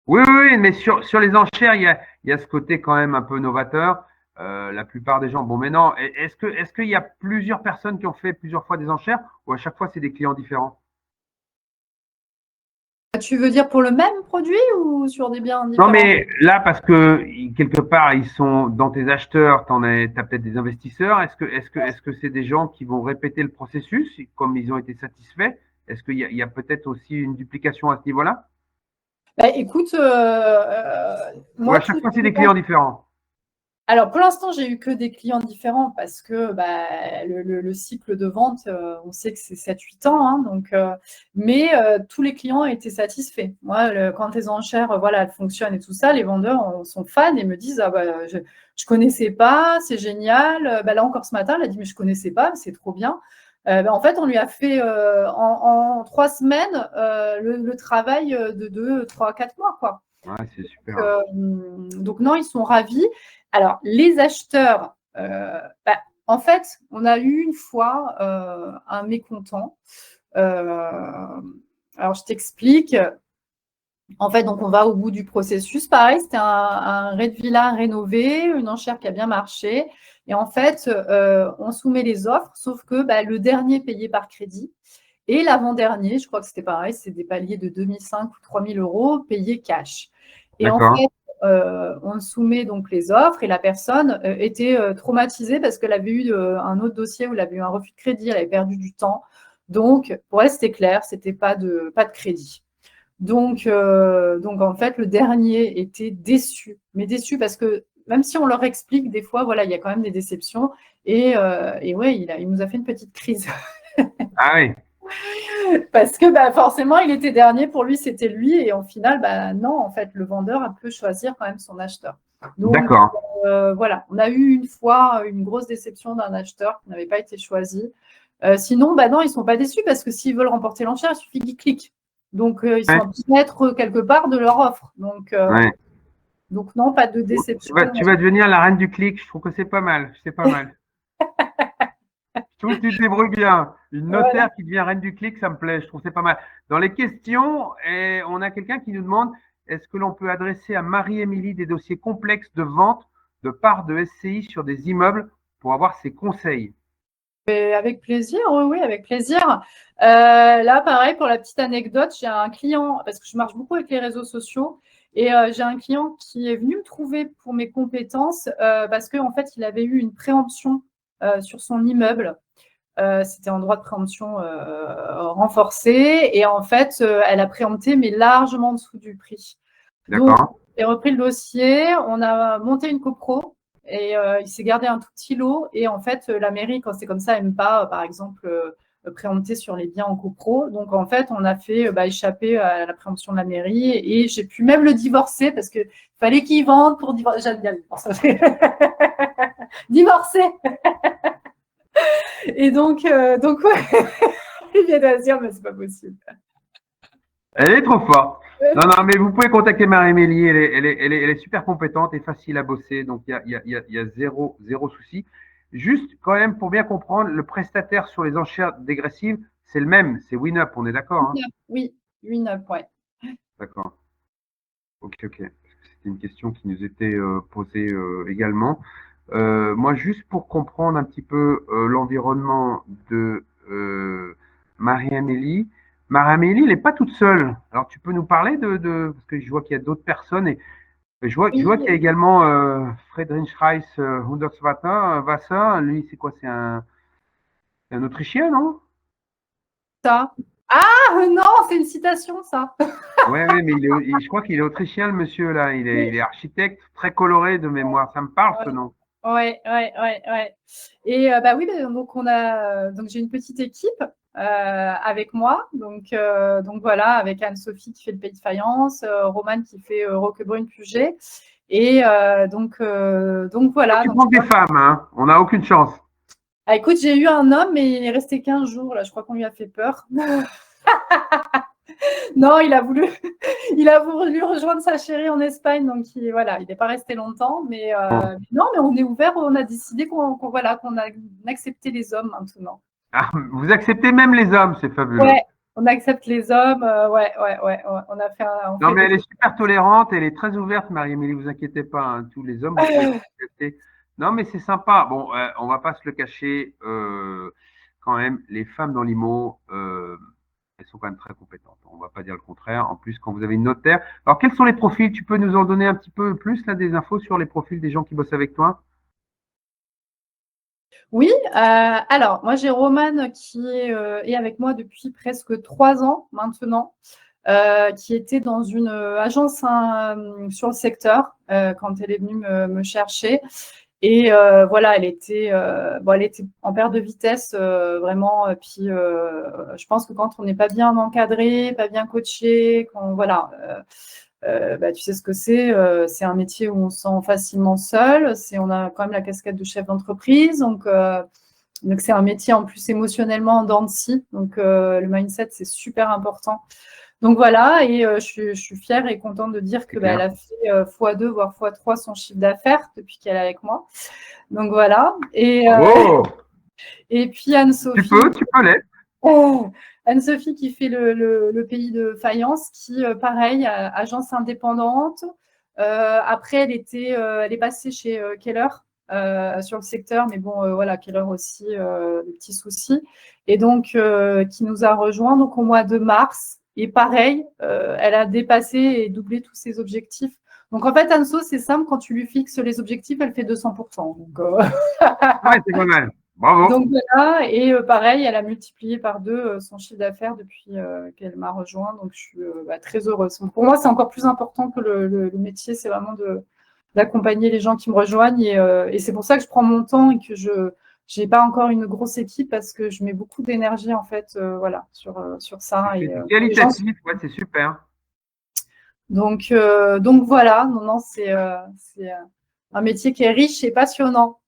Oui, oui, oui, mais sur les enchères, il y a ce côté quand même un peu novateur. La plupart des gens, bon, mais non, est-ce qu'il y a plusieurs personnes qui ont fait plusieurs fois des enchères ou à chaque fois c'est des clients différents? Tu veux dire pour le même produit ou sur des biens Non, différents? mais là, parce que quelque part, ils sont dans tes acheteurs, t'as peut-être des investisseurs. Est-ce que c'est des gens qui vont répéter le processus comme ils ont été satisfaits? Est-ce il y a peut-être aussi une duplication à ce niveau-là? Bah, écoute, Ou à moi, chaque fois, c'est des clients différents? alors, pour l'instant, j'ai eu que des clients différents parce que le cycle de vente, on sait que c'est 7-8 ans. Hein, donc, mais tous les clients étaient satisfaits. Moi, quand les enchères, voilà, elles fonctionnent et tout ça, les vendeurs sont fans et me disent ah, je ne connaissais pas, c'est génial. Là encore ce matin, elle a dit mais je ne connaissais pas, c'est trop bien. En fait, on lui a fait en 3 semaines le travail de 2, 3, 4 mois. Quoi. Ouais, c'est super. Donc, non, ils sont ravis. Alors, les acheteurs, en fait, on a eu une fois un mécontent. Alors, je t'explique. En fait, donc on va au bout du processus. Pareil, c'était un Red Villa rénové, une enchère qui a bien marché. Et en fait, on soumet les offres, sauf que le dernier payé par crédit et l'avant-dernier, je crois que c'était pareil, c'est des paliers de 2005 ou 3000 euros payés cash. Et en D'accord. fait, on soumet donc les offres et la personne était traumatisée parce qu'elle avait eu un autre dossier où elle avait eu un refus de crédit, elle avait perdu du temps. Donc, pour elle, c'était clair, c'était pas de crédit. Donc, en fait, le dernier était déçu, mais déçu parce que même si on leur explique, des fois, voilà, il y a quand même des déceptions. Et ouais, il nous a fait une petite crise. Ah oui, Parce que forcément, il était dernier, pour lui, c'était lui. Et au final, non, en fait, le vendeur peut choisir quand même son acheteur. Donc, d'accord. voilà, on a eu une fois une grosse déception d'un acheteur qui n'avait pas été choisi. Sinon, non, ils ne sont pas déçus parce que s'ils veulent remporter l'enchère, il suffit qu'ils cliquent. Donc, ils sont Ouais, un peu maîtres quelque part de leur offre. ouais. Donc non, pas de déception. Tu vas devenir la reine du clic. Je trouve que c'est pas mal. C'est pas mal. Je trouve que tu te débrouilles bien. Une Voilà. notaire qui devient reine du clic, ça me plaît. Je trouve que c'est pas mal. Dans les questions, on a quelqu'un qui nous demande est-ce que l'on peut adresser à Marie-Émilie des dossiers complexes de vente de parts de SCI sur des immeubles pour avoir ses conseils? Et avec plaisir, oui, oui, avec plaisir. Là, pareil, pour la petite anecdote, j'ai un client, parce que je marche beaucoup avec les réseaux sociaux, et j'ai un client qui est venu me trouver pour mes compétences parce qu'en fait, il avait eu une préemption sur son immeuble. C'était en droit de préemption renforcé, et en fait, elle a préempté, mais largement en dessous du prix. Donc, D'accord. j'ai repris le dossier, on a monté une copro, et il s'est gardé un tout petit lot. Et en fait, la mairie, quand c'est comme ça, n'aime pas, par exemple, préempter sur les biens en copro. Donc, en fait, on a fait échapper à la préemption de la mairie, et j'ai pu même le divorcer parce qu'il fallait qu'il vende pour divorcer. J'aime bien divorcer. Divorcer. Et donc ouais, il vient de dire, mais c'est pas possible. Elle est trop forte. Non, non, mais vous pouvez contacter Marie-Amélie. Elle est super compétente et facile à bosser. Donc, il y a zéro souci. Juste, quand même, pour bien comprendre, le prestataire sur les enchères dégressives, c'est le même. C'est WinUp, on est d'accord, hein? Oui, 8-9, ouais. D'accord. Ok, ok. C'était une question qui nous était posée également. Moi, juste pour comprendre un petit peu l'environnement de Marie-Amélie. Marie-Amélie, elle n'est pas toute seule. Alors, tu peux nous parler parce que je vois qu'il y a d'autres personnes et je vois qu'il y a Oui, également Friedrich Reis Hundertswasser. Lui, c'est quoi? C'est un Autrichien, non? ça. Ah non, c'est une citation, ça. Ouais, ouais, mais je crois qu'il est autrichien, le monsieur, là. Il est architecte, très coloré de mémoire. Ça me parle, ce nom. Ouais, ouais, ouais, ouais. Et oui, donc donc j'ai une petite équipe avec moi. Donc voilà, avec Anne-Sophie qui fait le pays de faïence, Romane qui fait Roquebrune Puget. Et donc Donc, voilà. tu Donc, prends que des femmes, hein. On n'a aucune chance. écoute, j'ai eu un homme, mais il est resté 15 jours. Là, je crois qu'on lui a fait peur. Non, il a voulu rejoindre sa chérie en Espagne, donc voilà, il n'est pas resté longtemps, mais non, mais on est ouvert, on a décidé qu'on acceptait les hommes maintenant. Ah, vous acceptez même les hommes, c'est fabuleux. Ouais, on accepte les hommes, ouais, ouais, ouais, ouais, on Non, fait mais des elle est photos. super tolérante, elle est très ouverte, Marie-Amélie, vous inquiétez pas, hein. Tous les hommes, vous pouvez les accepter. Non, mais c'est sympa. Bon, on va pas se le cacher, quand même, les femmes dans l'IMO, elles sont quand même très compétentes. On va pas dire le contraire. En plus, quand vous avez une notaire. Alors, quels sont les profils? Tu peux nous en donner un petit peu plus, là, des infos sur les profils des gens qui bossent avec toi? Oui, alors moi j'ai Romane qui est avec moi depuis presque 3 ans maintenant, qui était dans une agence sur le secteur quand elle est venue me chercher. Et voilà, elle était en perte de vitesse vraiment. Et puis, je pense que quand on n'est pas bien encadré, pas bien coaché, voilà, tu sais ce que c'est. C'est un métier où on se sent facilement seul. On a quand même la casquette de chef d'entreprise, donc c'est un métier en plus émotionnellement en dents de scie. Donc le mindset c'est super important. Donc voilà, et je suis fière et contente de dire C'est que elle clair. a fait x2 voire x3 son chiffre d'affaires depuis qu'elle est avec moi. Donc voilà. Bravo! Et puis Tu peux l'être. Anne-Sophie qui fait le pays de faïence, qui, pareil, agence indépendante. Après, elle est passée chez Keller sur le secteur, mais bon, voilà, Keller aussi, des petits soucis. Et donc, qui nous a rejoints donc, au mois de mars. Et pareil, elle a dépassé et doublé tous ses objectifs. Donc, en fait, Anso, c'est simple, quand tu lui fixes les objectifs, elle fait 200%. Donc, Ouais, c'est pas mal. Bravo. donc voilà, et pareil, elle a multiplié par 2 son chiffre d'affaires depuis qu'elle m'a rejoint. Donc je suis très heureuse. Pour moi, c'est encore plus important que le métier, c'est vraiment d'accompagner les gens qui me rejoignent. Et c'est pour ça que je prends mon temps et que je n'ai pas encore une grosse équipe, parce que je mets beaucoup d'énergie en fait voilà, sur ça. C'est Et du les gens, qualitatif, ouais, c'est super. donc voilà, non, non, c'est un métier qui est riche et passionnant.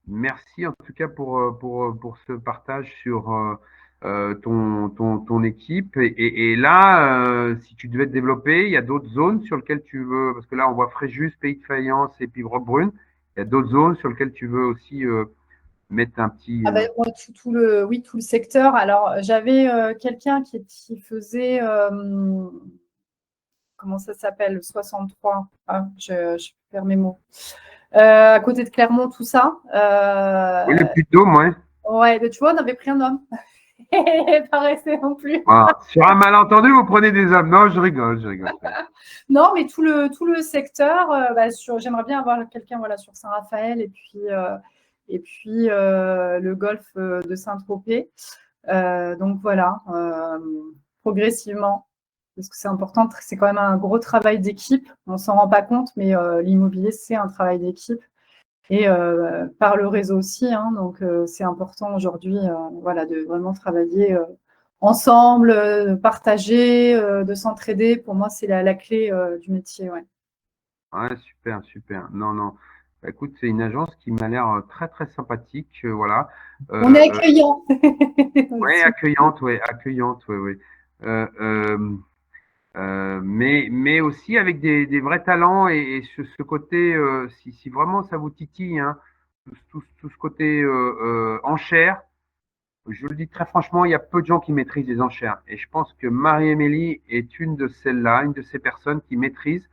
Merci en tout cas pour ce partage sur ton équipe. Et là, si tu devais te développer, il y a d'autres zones sur lesquelles tu veux, parce que là, on voit Fréjus, Pays de Faïence et puis Brune. Il y a d'autres zones sur lesquelles tu veux aussi mettre un petit. Ah ben, moi, oui, tout le secteur. Alors, j'avais quelqu'un qui faisait, comment ça s'appelle, 63. Ah, je perds mes mots. À côté de Clermont, tout ça. Oui, le Puy-de-Dôme, ouais. Ouais, tu vois, on avait pris un homme. Pas resté non plus. Voilà. Sur un malentendu, vous prenez des hommes. Non, je rigole, je rigole. Non, mais tout le secteur, j'aimerais bien avoir quelqu'un voilà, sur Saint-Raphaël et puis le golfe de Saint-Tropez. Donc voilà, progressivement, parce que c'est important, c'est quand même un gros travail d'équipe. On ne s'en rend pas compte, mais l'immobilier, c'est un travail d'équipe. Et par le réseau aussi, hein, donc c'est important aujourd'hui voilà, de vraiment travailler ensemble, partager, de s'entraider. Pour moi, c'est la clé du métier. Ouais. Ouais, super, super. Non, non. Bah, écoute, c'est une agence qui m'a l'air très, très sympathique. Voilà. On est Euh, accueillant. ouais, accueillante, ouais, accueillante, ouais, ouais. Euh, euh, mais aussi avec des vrais talents et ce côté, si vraiment ça vous titille, hein, tout ce côté enchères, je le dis très franchement, il y a peu de gens qui maîtrisent les enchères. Et je pense que Marie-Émilie est une de celles-là, une de ces personnes qui maîtrisent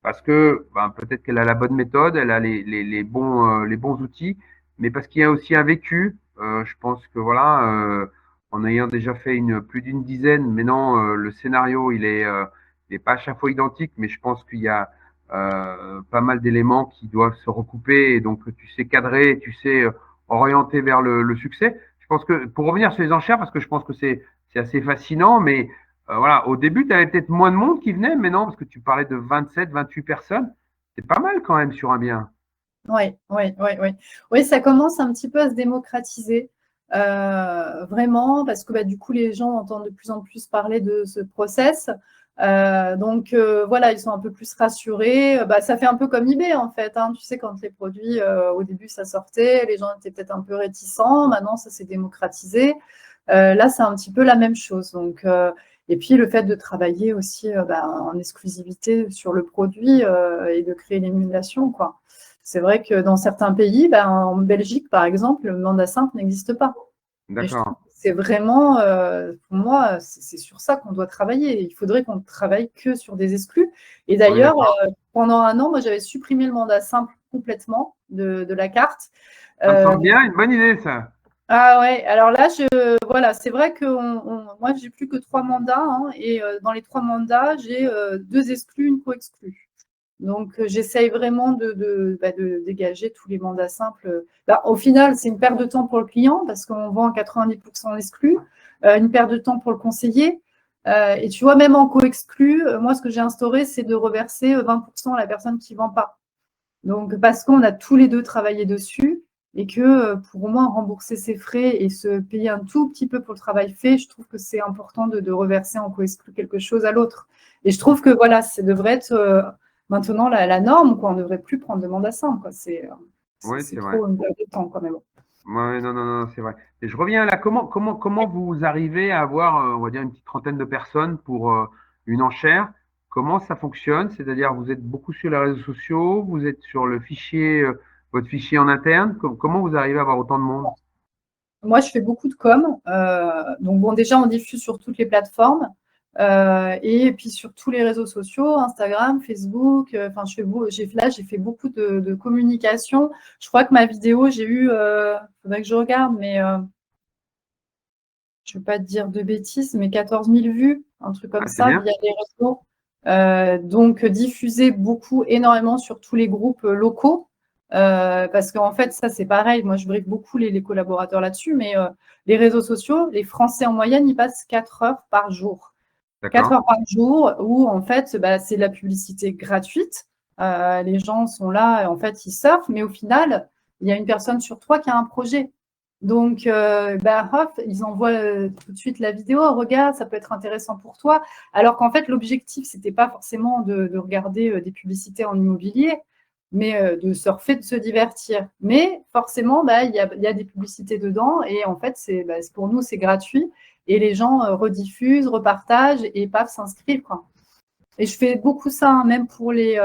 parce que ben, peut-être qu'elle a la bonne méthode, elle a les bons outils, mais parce qu'il y a aussi un vécu. Je pense que voilà, en ayant déjà fait plus d'une dizaine, mais non, le scénario il est pas à chaque fois identique, mais je pense qu'il y a pas mal d'éléments qui doivent se recouper et donc tu sais cadrer, tu sais orienter vers le succès. Je pense que pour revenir sur les enchères, parce que je pense que c'est assez fascinant, mais voilà, au début, tu avais peut-être moins de monde qui venait, mais non, parce que tu parlais de 27, 28 personnes. C'est pas mal quand même sur un bien. Oui, oui, oui, oui. Oui, ça commence un petit peu à se démocratiser, vraiment, parce que du coup, les gens entendent de plus en plus parler de ce process. Donc, voilà, ils sont un peu plus rassurés. Ça fait un peu comme eBay, en fait, hein. Tu sais, quand les produits, au début, ça sortait, les gens étaient peut-être un peu réticents. Maintenant, ça s'est démocratisé. Là, c'est un petit peu la même chose. Donc, et puis, le fait de travailler aussi en exclusivité sur le produit et de créer l'émulation, quoi. C'est vrai que dans certains pays, en Belgique, par exemple, le mandat simple n'existe pas. Et je trouve D'accord. que c'est vraiment, pour moi, c'est sur ça qu'on doit travailler. Il faudrait qu'on ne travaille que sur des exclus. Et On est d'ailleurs, d'accord. pendant un an, moi, j'avais supprimé le mandat simple complètement de la carte. Ça me Euh, semble bien, une bonne idée, ça. ah ouais, alors là, voilà, c'est vrai que moi, j'ai plus que 3 mandats, hein, et dans les 3 mandats, j'ai 2 exclus, une co-exclue. Donc, j'essaye vraiment de dégager tous les mandats simples. Au final, c'est une perte de temps pour le client parce qu'on vend à 90% exclus, une perte de temps pour le conseiller. Et tu vois, même en co-exclu, moi, ce que j'ai instauré, c'est de reverser 20% à la personne qui ne vend pas. Donc, parce qu'on a tous les deux travaillé dessus et que pour au moins rembourser ses frais et se payer un tout petit peu pour le travail fait, je trouve que c'est important de reverser en co-exclu quelque chose à l'autre. Et je trouve que voilà, ça devrait être maintenant la norme, quoi. On ne devrait plus prendre de mandat simple, quoi. Oui, C'est c'est vrai. trop une perte de temps, quand même. Ouais, non, non, non, c'est vrai. Et je reviens là. Comment vous arrivez à avoir, on va dire, une petite trentaine de personnes pour une enchère? Comment ça fonctionne? C'est-à-dire, vous êtes beaucoup sur les réseaux sociaux, vous êtes sur le fichier, votre fichier en interne. Comment vous arrivez à avoir autant de monde? Moi, je fais beaucoup de com. Donc, bon, déjà, on diffuse sur toutes les plateformes. Et puis sur tous les réseaux sociaux, Instagram, Facebook. Enfin, j'ai fait beaucoup de communication. Je crois que ma vidéo, j'ai eu, faudrait que je regarde, mais je ne veux pas te dire de bêtises, mais 14 000 vues, un truc comme Ah, c'est ça, bien. via les réseaux. Donc, diffuser beaucoup, énormément sur tous les groupes locaux. Parce qu'en fait, ça, c'est pareil. Moi, je brique beaucoup les collaborateurs là-dessus, mais les réseaux sociaux, les Français en moyenne, ils passent 4 heures par jour. 4 D'accord. heures par jour où, en fait, c'est de la publicité gratuite. Les gens sont là, et en fait, ils surfent, mais au final, il y a une personne sur 3 qui a un projet. Donc, hop, ils envoient tout de suite la vidéo. Regarde, ça peut être intéressant pour toi. Alors qu'en fait, l'objectif, c'était pas forcément de regarder des publicités en immobilier, mais de surfer, de se divertir. Mais forcément, il y a des publicités dedans et en fait, pour nous, c'est gratuit et les gens rediffusent, repartagent et paf, s'inscrivent, quoi. Et je fais beaucoup ça, hein, même pour les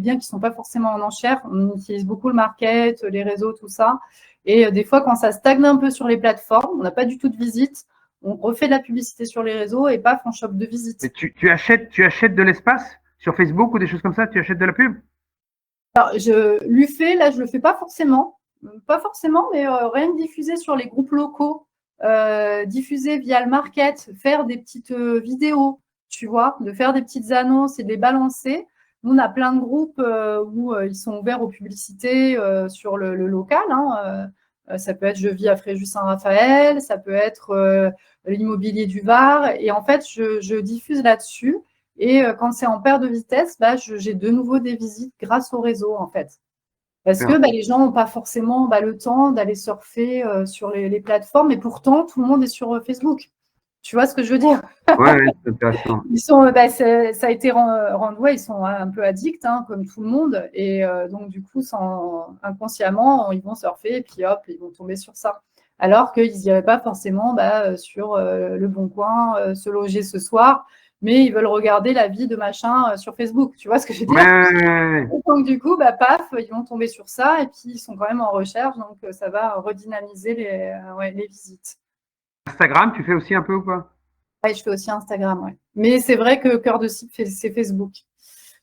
biens qui ne sont pas forcément en enchère. On utilise beaucoup le market, les réseaux, tout ça. Et des fois, quand ça stagne un peu sur les plateformes, on n'a pas du tout de visite, on refait de la publicité sur les réseaux et paf, on chope de Mais visites. tu achètes de l'espace sur Facebook ou des choses comme ça? Tu achètes de la pub? Alors, là, je le fais pas forcément, mais rien que diffuser sur les groupes locaux, diffuser via le market, faire des petites vidéos, tu vois, de faire des petites annonces et de les balancer. Nous, on a plein de groupes où ils sont ouverts aux publicités sur le local. Hein, ça peut être Je vis à Fréjus-Saint-Raphaël, ça peut être l'immobilier du Var. Et en fait, je diffuse là-dessus. Et quand c'est en paire de vitesse, bah, j'ai de nouveau des visites grâce au réseau, en fait. Parce que les gens n'ont pas forcément le temps d'aller surfer sur les plateformes, et pourtant, tout le monde est sur Facebook. Tu vois ce que je veux dire? Ouais, c'est intéressant. Ils sont, ça a été rendu, ils sont un peu addicts, hein, comme tout le monde. Et donc, du coup, inconsciemment, ils vont surfer et puis hop, ils vont tomber sur ça. Alors qu'ils n'iraient pas forcément sur Le Bon Coin, se loger ce soir, mais ils veulent regarder la vie de machin sur Facebook. Tu vois ce que je veux dire? Ouais. Donc, du coup, paf, ils vont tomber sur ça et puis ils sont quand même en recherche. Donc, ça va redynamiser les visites. Instagram, tu fais aussi un peu ou pas? Ouais, je fais aussi Instagram, ouais. Mais c'est vrai que cœur de cible, c'est Facebook.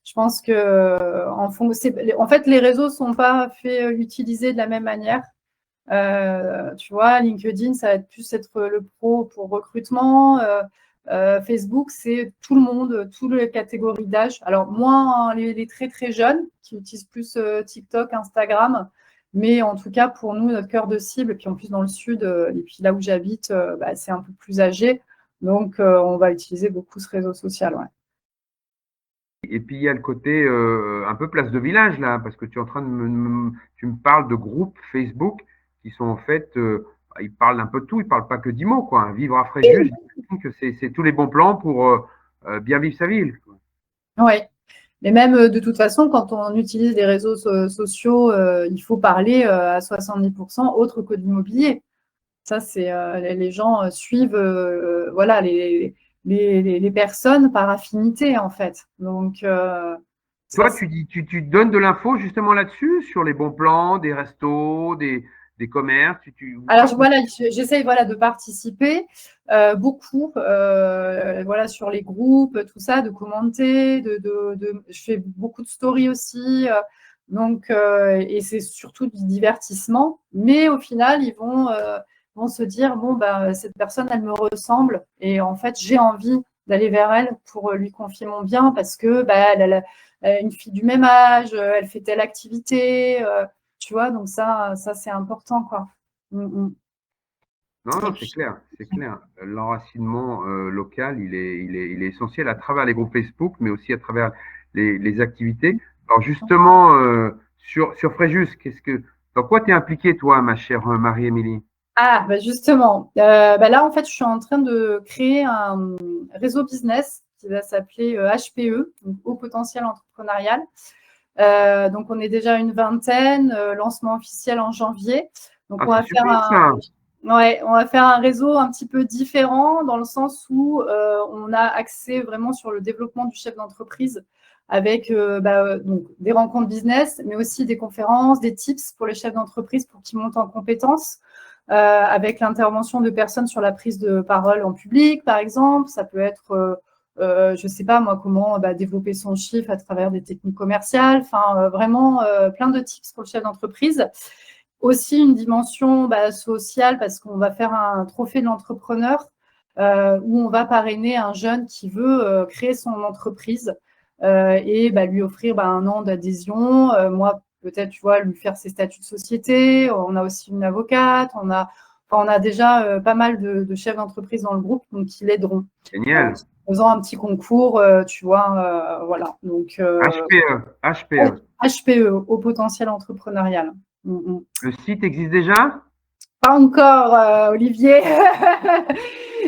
Je pense que en fait, les réseaux ne sont pas faits utiliser de la même manière. Tu vois, LinkedIn, ça va plus être le pro pour recrutement. Facebook, c'est tout le monde, toutes les catégories d'âge. Alors, moins les très, très jeunes qui utilisent plus TikTok, Instagram. Mais en tout cas, pour nous, notre cœur de cible, et puis en plus dans le sud, et puis là où j'habite, c'est un peu plus âgé. Donc, on va utiliser beaucoup ce réseau social. Ouais. Et puis il y a le côté un peu place de village là, parce que tu es en train tu me parles de groupes Facebook qui sont en fait, ils parlent un peu de tout, ils parlent pas que d'IMO quoi. Vivre à Fréjus, j'imagine que c'est tous les bons plans pour bien vivre sa ville. Oui. Mais même de toute façon, quand on utilise les réseaux sociaux, il faut parler à 70% autre que de l'immobilier. Ça, c'est les gens suivent voilà, les personnes par affinité, en fait. Donc, ça, Toi, tu donnes de l'info justement là-dessus, sur les bons plans, des restos, des commerces. alors voilà, j'essaye de participer beaucoup voilà, sur les groupes, tout ça, de commenter, je fais beaucoup de stories aussi. Donc, et c'est surtout du divertissement. Mais au final, ils vont se dire, bon, cette personne, elle me ressemble. Et en fait, j'ai envie d'aller vers elle pour lui confier mon bien parce que elle a une fille du même âge, elle fait telle activité. Tu vois, donc ça c'est important, quoi. Non, Et non, c'est puis, clair, c'est clair. L'enracinement local, il est essentiel à travers les groupes Facebook, mais aussi à travers les activités. Alors justement, sur Fréjus, dans quoi tu es impliquée, toi, ma chère Marie-Émilie? justement, là, en fait, je suis en train de créer un réseau business qui va s'appeler HPE, donc Haut Potentiel Entrepreneurial. Donc, on est déjà une vingtaine, lancement officiel en janvier. Donc, Ah, c'est super ça. on va faire un réseau un petit peu différent dans le sens où on a axé vraiment sur le développement du chef d'entreprise avec donc des rencontres business, mais aussi des conférences, des tips pour les chefs d'entreprise pour qu'ils montent en compétences, avec l'intervention de personnes sur la prise de parole en public, par exemple. Ça peut être je ne sais pas moi comment développer son chiffre à travers des techniques commerciales, enfin vraiment plein de tips pour le chef d'entreprise. Aussi une dimension sociale parce qu'on va faire un trophée de l'entrepreneur où on va parrainer un jeune qui veut créer son entreprise et lui offrir un an d'adhésion. Moi, peut-être, tu vois, lui faire ses statuts de société. On a aussi une avocate. On a déjà pas mal de chefs d'entreprise dans le groupe donc qui l'aideront. En Génial. faisant un petit concours, tu vois, voilà. Donc, HPE, HPE. HPE, au potentiel entrepreneurial. Le site existe déjà? Pas encore, Olivier.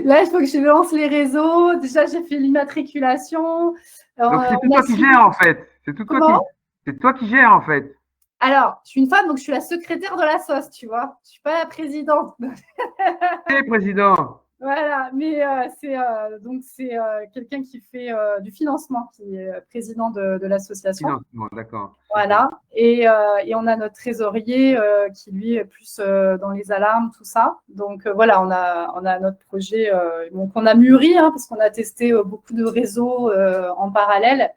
Là, il faut que je lance les réseaux. Déjà, j'ai fait l'immatriculation. Donc c'est tout On a toi qui signé. gères en fait. Comment? C'est toi qui gères en fait. Alors, je suis une femme, donc je suis la secrétaire de la sauce, tu vois. Je suis pas la présidente. Hey, président. Voilà, mais c'est quelqu'un qui fait du financement, qui est président de l'association. Financement, d'accord. Super. Voilà, et on a notre trésorier qui, lui, est plus dans les alarmes, tout ça. Donc, voilà, on a notre projet donc on a mûri, hein, parce qu'on a testé beaucoup de réseaux en parallèle.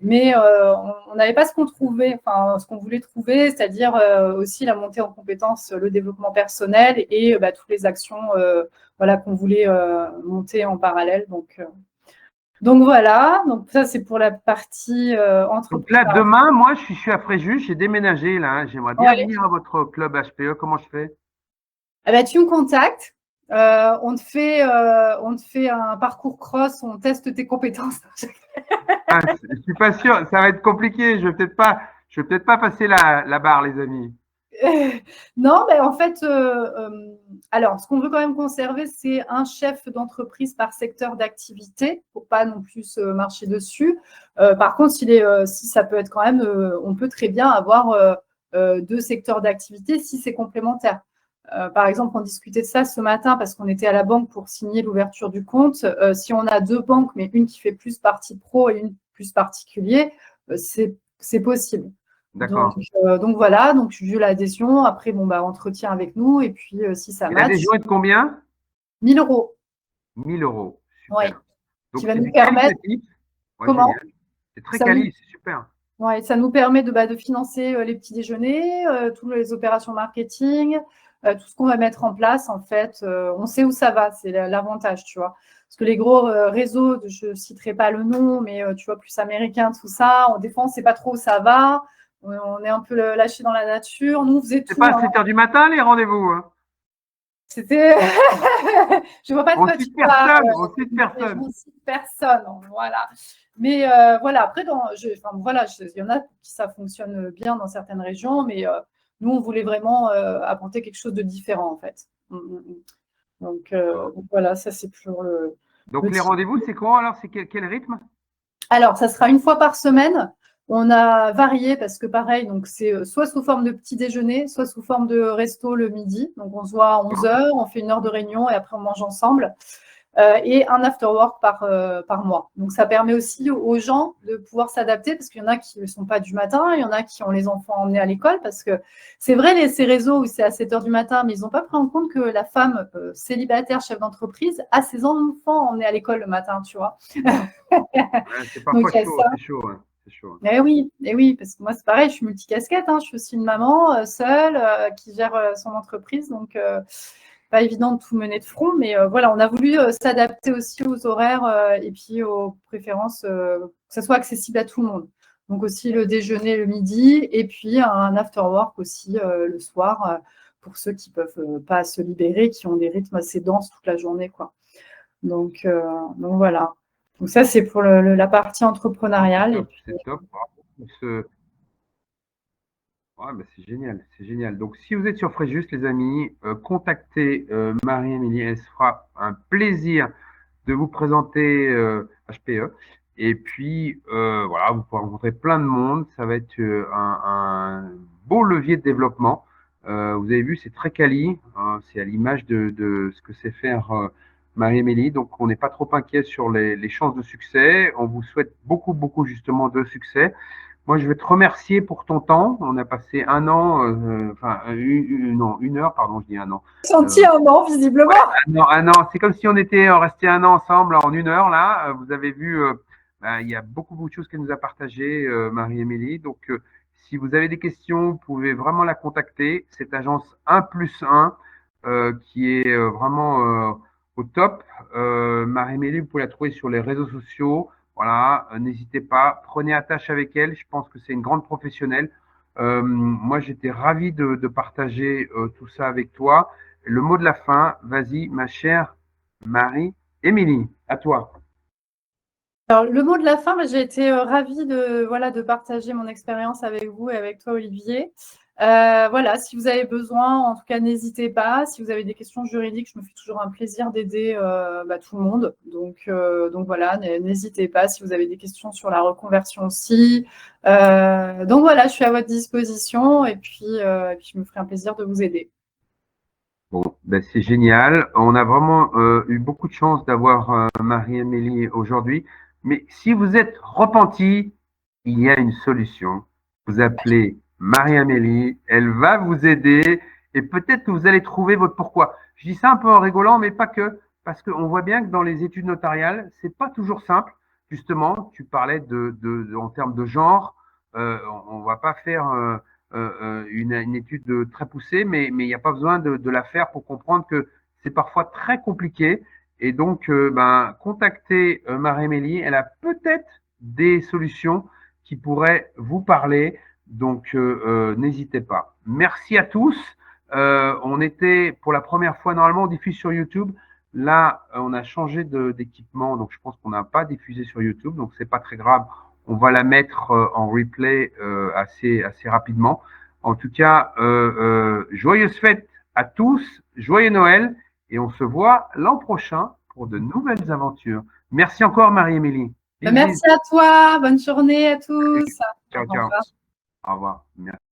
Mais on n'avait pas ce qu'on trouvait, enfin ce qu'on voulait trouver, c'est-à-dire aussi la montée en compétences, le développement personnel et toutes les actions voilà, qu'on voulait monter en parallèle. Donc voilà, donc ça c'est pour la partie Donc là, entrepreneur. demain, moi, je suis à Fréjus, j'ai déménagé là, hein. J'aimerais bien Ouais. venir à votre club HPE. Comment je fais? Ah bah, tu me contactes, on te fait un parcours cross, on teste tes compétences. Ah, je suis pas sûr, ça va être compliqué. Je vais peut-être pas passer la barre, les amis. Non, mais en fait, alors, ce qu'on veut quand même conserver, c'est un chef d'entreprise par secteur d'activité pour pas non plus se marcher dessus. Par contre, si ça peut être quand même, on peut très bien avoir deux secteurs d'activité si c'est complémentaire. Par exemple, on discutait de ça ce matin parce qu'on était à la banque pour signer l'ouverture du compte. Si on a deux banques, mais une qui fait plus partie pro et une plus particulier, c'est possible. D'accord. Donc voilà, donc vu l'adhésion, après, bon, entretien avec nous, et puis si ça Et match, l'adhésion est de combien? 1 000 €. 1 000 euros. Oui, Super. qui Donc va c'est nous du permettre, qualitatif. Ouais, comment? génial. C'est très Ça nous, quali, c'est super. ouais, ça nous permet de financer les petits déjeuners, toutes les opérations marketing, tout ce qu'on va mettre en place, en fait. On sait où ça va, c'est l'avantage, tu vois. Parce que les gros réseaux, je ne citerai pas le nom, mais tu vois, plus américains, tout ça, des fois, on ne sait pas trop où ça va. On est un peu lâché dans la nature. Nous, on faisait C'est pas tout, à hein. 7 heures du matin, les rendez-vous, hein. C'était. Je vois pas de On quoi tu cite parles. personne, on cite Mais je personne. ne cite personne. Voilà. Mais voilà, après, voilà, il y en a qui ça fonctionne bien dans certaines régions, mais nous, on voulait vraiment apporter quelque chose de différent, en fait. Donc voilà, ça, c'est pour le Donc les type. rendez-vous, c'est quoi alors? C'est quel rythme? Alors, ça sera une fois par semaine. On a varié parce que pareil, donc c'est soit sous forme de petit déjeuner, soit sous forme de resto le midi. Donc on se voit à 11 heures, on fait 1 heure de réunion et après on mange ensemble. Et un after work par mois. Donc ça permet aussi aux gens de pouvoir s'adapter parce qu'il y en a qui ne sont pas du matin, il y en a qui ont les enfants emmenés à l'école parce que c'est vrai, ces réseaux où c'est à 7 heures du matin, mais ils n'ont pas pris en compte que la femme célibataire, chef d'entreprise, a ses enfants emmenés à l'école le matin, tu vois. Ouais, c'est Donc parfois il y a chaud, ça. c'est chaud, hein. C'est chaud, hein. Eh oui, parce que moi c'est pareil, je suis multicasquette, hein. Je suis aussi une maman seule qui gère son entreprise, donc pas évident de tout mener de front, mais voilà, on a voulu s'adapter aussi aux horaires et puis aux préférences, que ça soit accessible à tout le monde. Donc aussi le déjeuner le midi et puis un after work aussi le soir pour ceux qui peuvent pas se libérer, qui ont des rythmes assez denses toute la journée, quoi. Donc voilà. Donc ça c'est pour la partie Non, entrepreneuriale et puis c'est top. Bravo. Ouais, bah, c'est génial, c'est génial. Donc, si vous êtes sur Fréjus, les amis, contactez Marie-Amélie. Elle se fera un plaisir de vous présenter HPE. Et puis, voilà, vous pourrez rencontrer plein de monde. Ça va être un beau levier de développement. Vous avez vu, c'est très quali, hein. C'est à l'image de ce que sait faire Marie-Amélie. Donc, on n'est pas trop inquiet sur les chances de succès. On vous souhaite beaucoup, beaucoup justement de succès. Moi, je vais te remercier pour ton temps. On a passé un an, enfin, non, 1 heure, pardon, je dis un an. senti un an visiblement. Non, un an, c'est comme si on était resté un an ensemble en 1 heure là. Vous avez vu, il y a beaucoup, beaucoup de choses qu'elle nous a partagées, Marie-Émilie. Donc, si vous avez des questions, vous pouvez vraiment la contacter. Cette agence 1+1 qui est vraiment au top. Marie-Émilie, vous pouvez la trouver sur les réseaux sociaux. Voilà, n'hésitez pas, prenez attache avec elle. Je pense que c'est une grande professionnelle. Moi, j'étais ravi de partager tout ça avec toi. Le mot de la fin, vas-y, ma chère Marie-Émilie, à toi. Alors, le mot de la fin, j'ai été ravie de partager mon expérience avec vous et avec toi, Olivier. Voilà, si vous avez besoin, en tout cas, n'hésitez pas. Si vous avez des questions juridiques, je me fais toujours un plaisir d'aider tout le monde. Donc voilà, n'hésitez pas si vous avez des questions sur la reconversion aussi. Donc voilà, je suis à votre disposition et puis je me ferai un plaisir de vous aider. Bon, ben c'est génial. On a vraiment eu beaucoup de chance d'avoir Marie-Amélie aujourd'hui. Mais si vous êtes repenti, il y a une solution. Vous appelez Marie-Amélie, elle va vous aider et peut-être que vous allez trouver votre pourquoi. Je dis ça un peu en rigolant, mais pas que, parce qu'on voit bien que dans les études notariales, c'est pas toujours simple. justement, tu parlais en termes de genre, on ne va pas faire une étude très poussée, mais il n'y a pas besoin de la faire pour comprendre que c'est parfois très compliqué. Et donc, contactez Marie-Mélie, elle a peut-être des solutions qui pourraient vous parler. Donc, n'hésitez pas. Merci à tous. On était, pour la première fois, normalement, on diffuse sur YouTube. Là, on a changé d'équipement, donc je pense qu'on n'a pas diffusé sur YouTube, donc c'est pas très grave. On va la mettre en replay assez rapidement. En tout cas, joyeuses fêtes à tous, joyeux Noël, et on se voit l'an prochain pour de nouvelles aventures. Merci encore, Marie-Émilie. Merci à toi. Bonne journée à tous. Ciao, Au ciao. revoir. Au revoir. Merci.